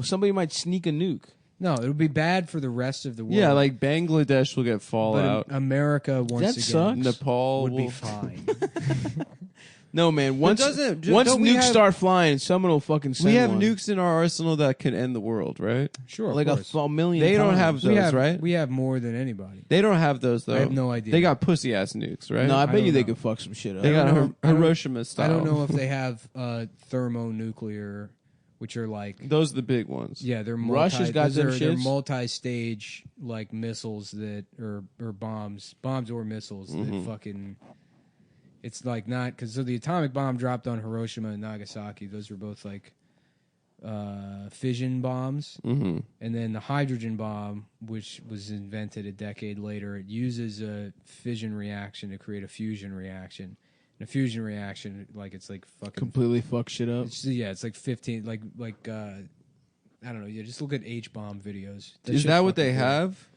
Somebody might sneak a nuke. No, it would be bad for the rest of the world. Yeah, like Bangladesh will get but fallout. America once That again sucks. Nepal would be will. fine. No, man. Once doesn't- once don't we nukes have- start flying, someone will fucking send We have one. nukes in our arsenal that can end the world, right? Sure, of like course. a million. They don't times. have we those, have right? We have more than anybody. They don't have those though. I have no idea. They got pussy ass nukes, right? No, I I bet you don't they know. could fuck some shit up. they got don't know. I don't- Hiroshima style. I don't know if they have thermonuclear, which are like Those are the big ones. yeah, they're Russia's got them they're shits. multi-stage like missiles that or bombs or missiles that fucking. It's like not because so the atomic bomb dropped on Hiroshima and Nagasaki. Those were both like fission bombs. Mm-hmm. And then the hydrogen bomb, which was invented a decade later, it uses a fission reaction to create a fusion reaction. And a fusion reaction, like it's like fucking, completely fuck shit up. it's like 15, like I don't know. Yeah, just look at H bomb videos. Is shit's that what they fucking good. have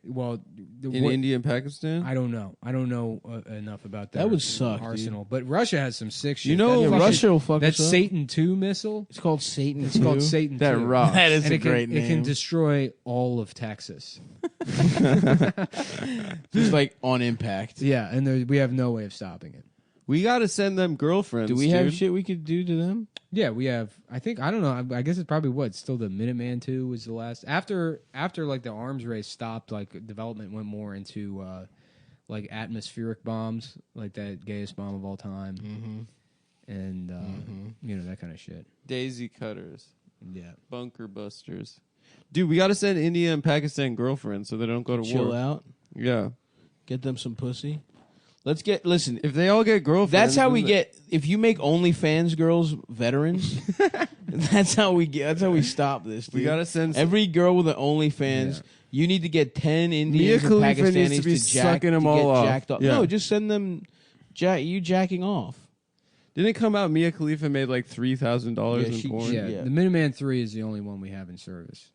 Well, in India and Pakistan? I don't know. I don't know enough about That would suck, dude. arsenal. But Russia has some sick shit. You know, That Yeah, fucking- Russia will fuck that us up. Satan 2 missile. It's called Satan. It's called Satan That 2. rocks. That is And a it can, great it can name. destroy all of Texas. Just like on impact. Yeah, and we have no way of stopping it. We got to send them girlfriends. Do we have dude. shit we could do to them? Yeah, we have. I think I don't know. I guess it's probably what still the Minuteman II was the last after like the arms race stopped. Like development went more into like atmospheric bombs, like that gayest bomb of all time, and you know that kind of shit. Daisy cutters, Yeah, bunker busters? Dude, we got to send India and Pakistan girlfriends so they don't go to Chill war. out. Yeah, Get them some pussy. Listen. if they all get girlfriends, That's how we then get. If you make OnlyFans girls veterans, that's how we get. That's how we stop this. Dude. We got to send Every girl with an OnlyFans. Yeah. You need to get 10 Mia Indians and Khalifa Pakistanis needs to be jack, sucking them to all get off. jacked off. Yeah. No, just send them you jacking off. Didn't it come out Mia Khalifa made like $3,000 Yeah, in she- porn? yeah. Yeah. The Minuteman III is the only one we have in service.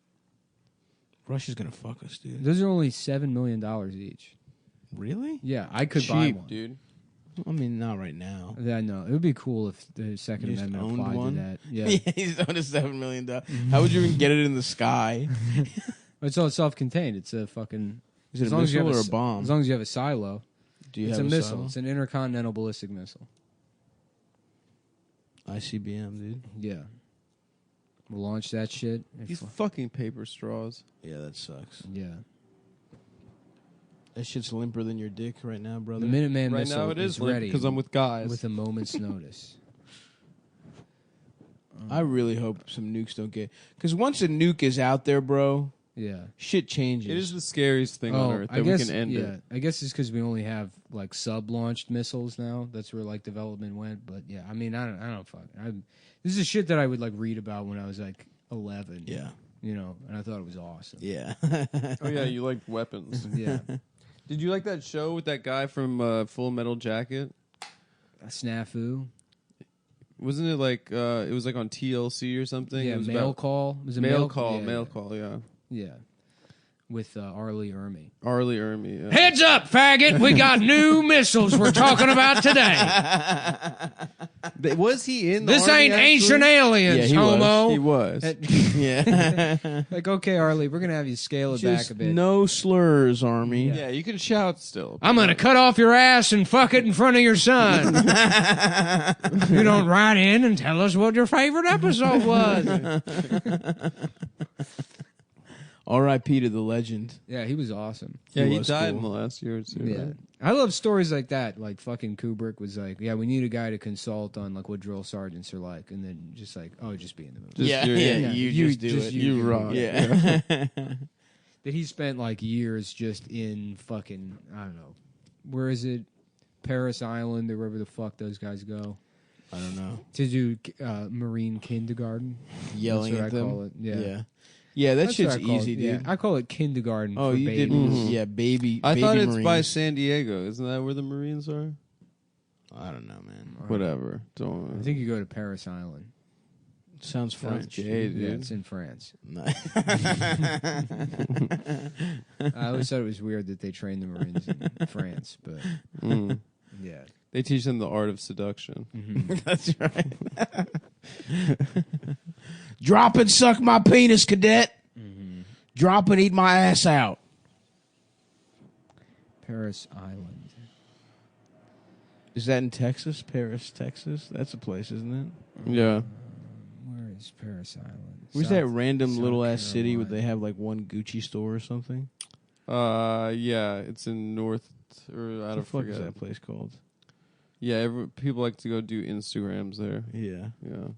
Russia's gonna fuck us, dude. Those are only $7 million each. Really? Yeah, I could buy Cheap, one. dude. I mean, not right now. Yeah, I know. It would be cool if the Second You just Amendment owned applied one? to that. Yeah. He's on a $7 million. How would you even get it in the sky? It's all self-contained. It's a fucking. Is it as a long as you missile have or a bomb? As long as you have a silo. Do you It's have a missile. silo? It's an intercontinental ballistic missile. ICBM, dude. Yeah. We'll launch that shit. These fucking paper straws. Yeah, that sucks. Yeah. That shit's limper than your dick right now, brother. The Minuteman Right missile now it is ready because I'm with guys. with a moment's notice. I really hope some nukes don't get... Because once a nuke is out there, bro, Yeah. shit changes. It is the scariest thing on Earth that we can end it. I guess it's because we only have like sub-launched missiles now. That's where like development went. But yeah, I mean, I don't fuck. This is shit that I would like read about when I was like 11. Yeah. You know, and I thought it was awesome. Yeah. Oh yeah, you like weapons. Yeah. Did you like that show with that guy from Full Metal Jacket? A snafu. Wasn't it like it was like on TLC or something? Yeah, it was mail about call. Was it mail call, Yeah, mail yeah. call. Yeah, Yeah. With Arlie Ermy. Arlie Ermy. Yeah. Heads up, faggot! We got new missiles we're talking about today. Was he in? The This Army, ain't actually? ancient aliens, Yeah, he was. homo. He was. Yeah. Like, okay, Arlie, we're gonna have you scale it Just back a bit. no slurs, Army. Yeah. Yeah, you can shout still. I'm gonna cut off your ass and fuck it in front of your son. You don't write in and tell us what your favorite episode was. R.I.P. to the legend. Yeah, he was awesome. Yeah, he was died cool. in the last year or two. Yeah. Right? I love stories like that. Like fucking Kubrick was like, yeah, we need a guy to consult on like what drill sergeants are like, and then just like, oh, just be in the movie. Just Yeah, do it. yeah, Yeah. you You just do just- it. you You do rock. Yeah. That he spent like years just in fucking, I don't know, where is it? Paris Island or wherever the fuck those guys go I don't know. to do Marine kindergarten. Yelling That's at what I them. call it. Yeah. Yeah. Yeah, that That's shit's what I call easy, it. dude. Yeah, I call it kindergarten. Oh, for you did. babies. Yeah, baby. I baby thought it's by Marines. San Diego. Isn't that where the Marines are? I don't know, man. Whatever. I Don't. think you go to Paris Island. Sounds French. gay, Yeah, dude. it's in France. No. I always thought it was weird that they trained the Marines in France, but Mm. yeah. They teach them the art of seduction. That's right. Drop and suck my penis, cadet. Drop and eat my ass out. Paris Island. Is that in Texas? Paris, Texas? That's a place, isn't it? Yeah. Where is Paris Island? Where's South- that random South little ass city where Carolina. they have like one Gucci store or something? Yeah. It's in North, or I What the don't fuck is forget. that place called? Yeah, people like to go do Instagrams there. Yeah. Yeah.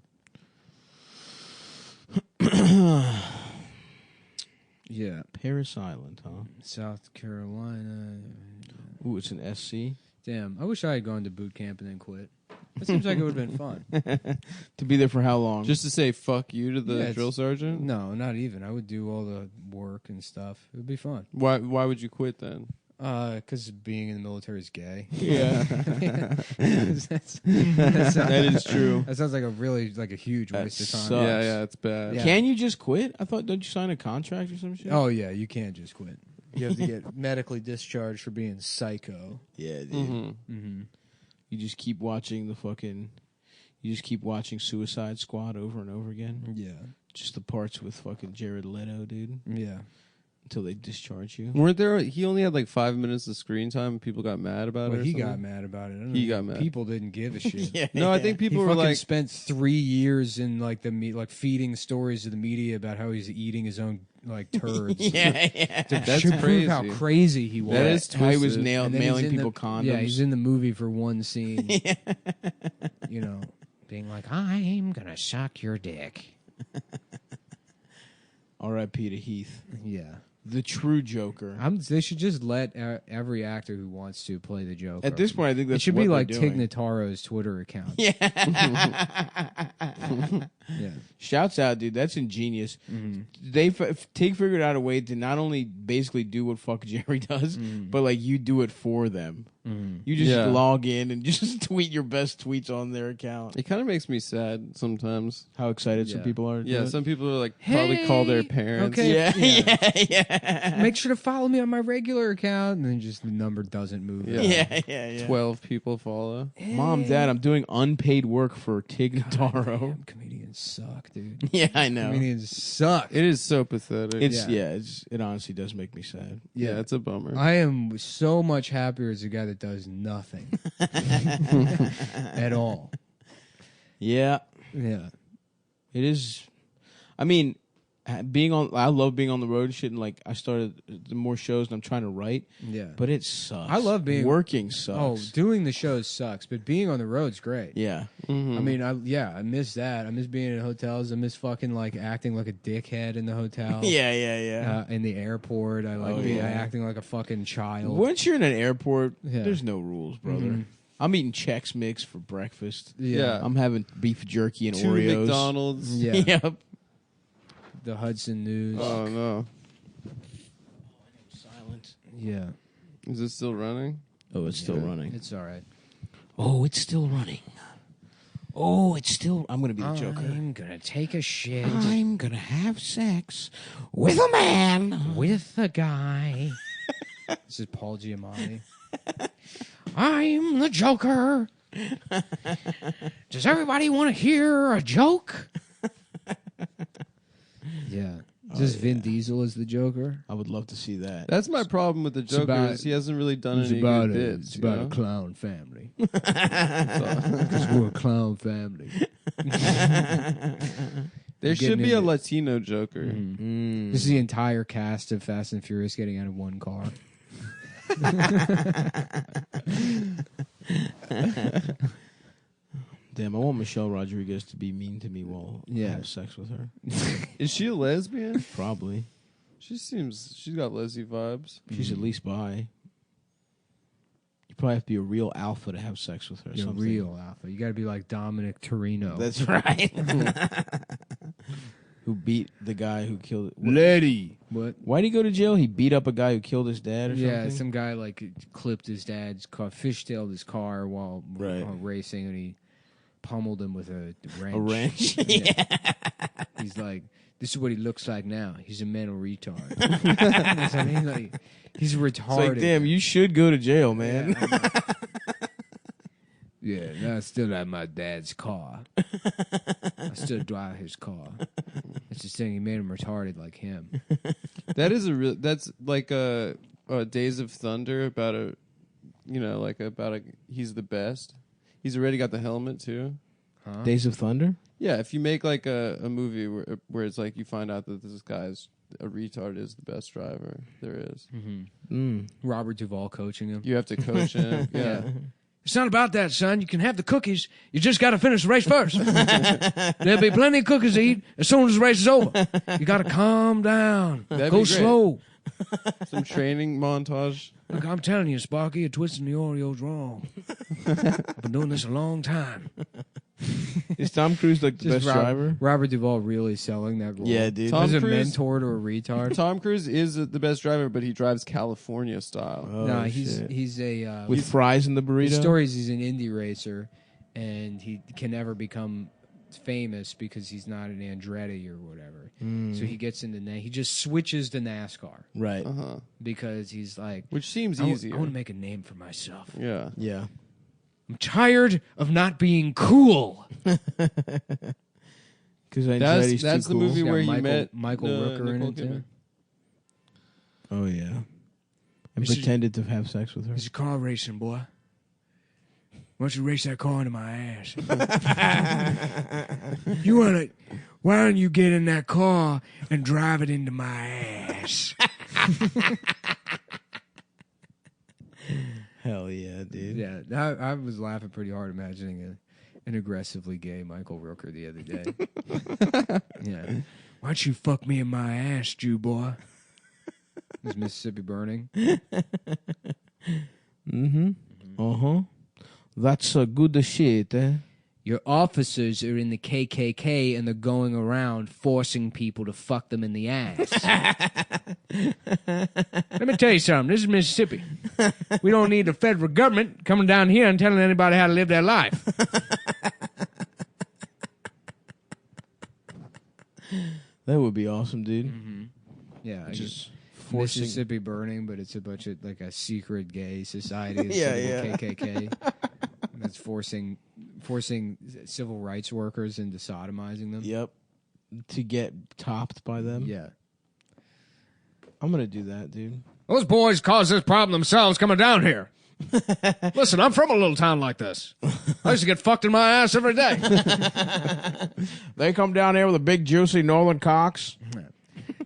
Yeah, Paris Island, huh? South Carolina. Ooh, it's an SC. Damn, I wish I had gone to boot camp and then quit. That seems like it would have been fun. To be there for how long? Just to say fuck you to the Yeah, it's- drill sergeant? No, not even. I would do all the work and stuff. It would be fun. Why would you quit then? Because being in the military is gay. yeah. That is true. That sounds like a huge That waste of time. sucks. Yeah, it's bad. Yeah. Can you just quit? I thought, don't you sign a contract or some shit? Oh yeah, you can't just quit. You have to get medically discharged for being psycho. yeah, dude. Mm-hmm. Mm-hmm. You just keep watching Suicide Squad over and over again. Yeah, Just the parts with fucking Jared Leto, dude, yeah. until they discharge you. Weren't there? He only had like 5 minutes of screen time, and people got mad about it. But or he something? got mad about it. I don't He know. got mad. People didn't give a shit. No, I think He people were fucking like, spent 3 years in like like feeding stories to the media about how he's eating his own like turds. yeah. That's to prove how crazy. crazy he was. That is How he was twisted. And then mailing he's in people the, condoms. Yeah, he's in the movie for one scene. You know, being like, "I'm gonna suck your dick." R.I.P. to Heath, Yeah, the true Joker. they should just let every actor who wants to play the Joker. At this point, I think it that's should what be they're like doing. Tig Notaro's Twitter account. Yeah. Yeah. Shouts out, dude. That's ingenious. They Tig figured out a way to not only basically do what fuck Jerry does, but like you do it for them. You just Yeah. log in and just tweet your best tweets on their account. it kind of makes me sad sometimes. How excited some Yeah. people are. to Yeah, do it. some people are like probably call their parents. okay. Yeah. Make sure to follow me on my regular account, and then just the number doesn't move. Yeah. Yeah. 12 people follow. Mom, Dad, I'm doing unpaid work for Tig Notaro. Damn, comedians suck, dude. Yeah, I know. Comedians suck. It is so pathetic. It honestly does make me sad. yeah, it's a bummer. I am so much happier as a guy that does nothing at all. Yeah. Yeah. It is. I mean, I love being on the road and shit. And like, I started the more shows, and I'm trying to write, Yeah. but it sucks. I love being working Oh, sucks. doing the shows sucks, but being on the road's great. Yeah, I mean, I miss that. I miss being in hotels. I miss fucking like acting like a dickhead in the hotel. yeah. In the airport, I like being acting like a fucking child. Once you're in an airport, Yeah. there's no rules, brother. I'm eating Chex Mix for breakfast. Yeah. I'm having beef jerky and 2 Oreos. McDonald's. Yeah. Yep. The Hudson News. Oh no. Silent. Yeah. Is it still running? Oh, it's still running. It's all right. Oh, it's still running. Oh, it's still. I'm gonna be the Joker. I'm gonna take a shit I'm gonna have sex with a man. with a guy. This is Paul Giamatti. I'm the Joker. Does everybody want to hear a joke? Yeah. Is this Vin Diesel as the Joker? I would love to see that. That's my problem with the Joker. about- Is he hasn't really done any good bits. It's you about know? a clown family. Because we're a clown family. There should getting be a into- Latino Joker. This is the entire cast of Fast and Furious getting out of one car. Damn, I want Michelle Rodriguez to be mean to me while I Yeah. have sex with her. Is she a lesbian? Probably. She's got lesbian vibes. She's at least bi. You probably have to be a real alpha to have sex with her. or You're something. real alpha. You got to be like Dominic Torino. That's right. Who beat the guy who killed? Lady. What? Why did he go to jail? He beat up a guy who killed his dad or Yeah, something? some guy like clipped his dad's car, fishtailed his car while racing, and he pummeled him with a wrench. A wrench? Yeah. He's like, this is what he looks like now. He's a mental retard. I mean, like, he's retarded. It's like, damn, you should go to jail, man. Yeah, no, I still have my dad's car. I still drive his car. That's the thing. He made him retarded like him. That is a real. That's like a Days of Thunder about a, he's the best. He's already got the helmet too. Huh? Days of Thunder? Yeah, if you make like a movie where it's like you find out that this guy's a retard is the best driver there is. Robert Duvall coaching him. You have to coach him. Yeah. It's not about that, son. You can have the cookies. You just got to finish the race first. There'll be plenty of cookies to eat as soon as the race is over. You got to calm down. That'd Go be great. slow. Some training montage. Look, I'm telling you, Sparky, you're twisting the Oreos wrong. I've been doing this a long time. Is Tom Cruise like the best driver? Robert Duvall really selling that role. Yeah, dude. Tom He's a Cruise- mentor to a retard. Tom Cruise is the best driver, but he drives California style. No, he's shit. a With fries in the burrito? the story is he's an indie racer, and he can never become famous because he's not an Andretti or whatever. So he gets into he just switches to NASCAR Right. because he's like, Which seems I easier. want to make a name for myself. Yeah. Yeah. I'm tired of not being cool. Because That's too the cool. movie It's got where he Michael- met Michael Rooker in Nicole it, too. Kidman. Oh, yeah. And This is- pretended to have sex with her. It's car racing, boy. Why don't you race that car into my ass? You want to? Why don't you get in that car and drive it into my ass? Hell yeah, dude. Yeah, I was laughing pretty hard imagining an aggressively gay Michael Rooker the other day. Yeah. Why don't you fuck me in my ass, Jew boy? Is Mississippi Burning? Uh-huh. That's a good shit, eh? Your officers are in the KKK and they're going around forcing people to fuck them in the ass. Let me tell you something. This is Mississippi. We don't need the federal government coming down here and telling anybody how to live their life. That would be awesome, dude. Yeah, Just forcing... Mississippi Burning, but it's a bunch of like a secret gay society. Yeah, instead of yeah. the KKK. That's forcing civil rights workers into sodomizing them. Yep. To get topped by them. Yeah. I'm going to do that, dude. Those boys caused this problem themselves coming down here. Listen, I'm from a little town like this. I used to get fucked in my ass every day. They come down here with a big, juicy Northern Cox.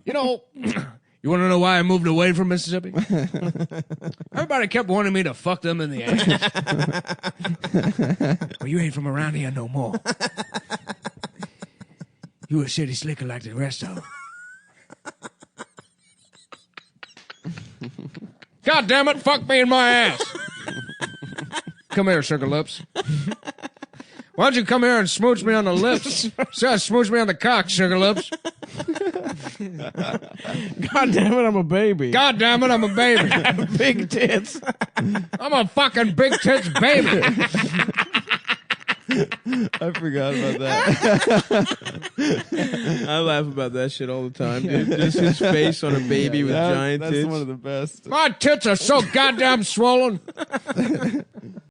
You know, you want to know why I moved away from Mississippi? Everybody kept wanting me to fuck them in the ass. Well, you ain't from around here no more. You a city slicker like the rest of them. God damn it, fuck me in my ass. Come here, sugar lips. Why don't you come here and smooch me on the lips? Smooch me on the cock, sugar lips. God damn it, I'm a baby. God damn it, I'm a baby. Big tits. I'm a fucking big tits baby. I forgot about that. I laugh about that shit all the time, dude. Just his face on a baby with giant That's tits. one of the best. My tits are so goddamn swollen.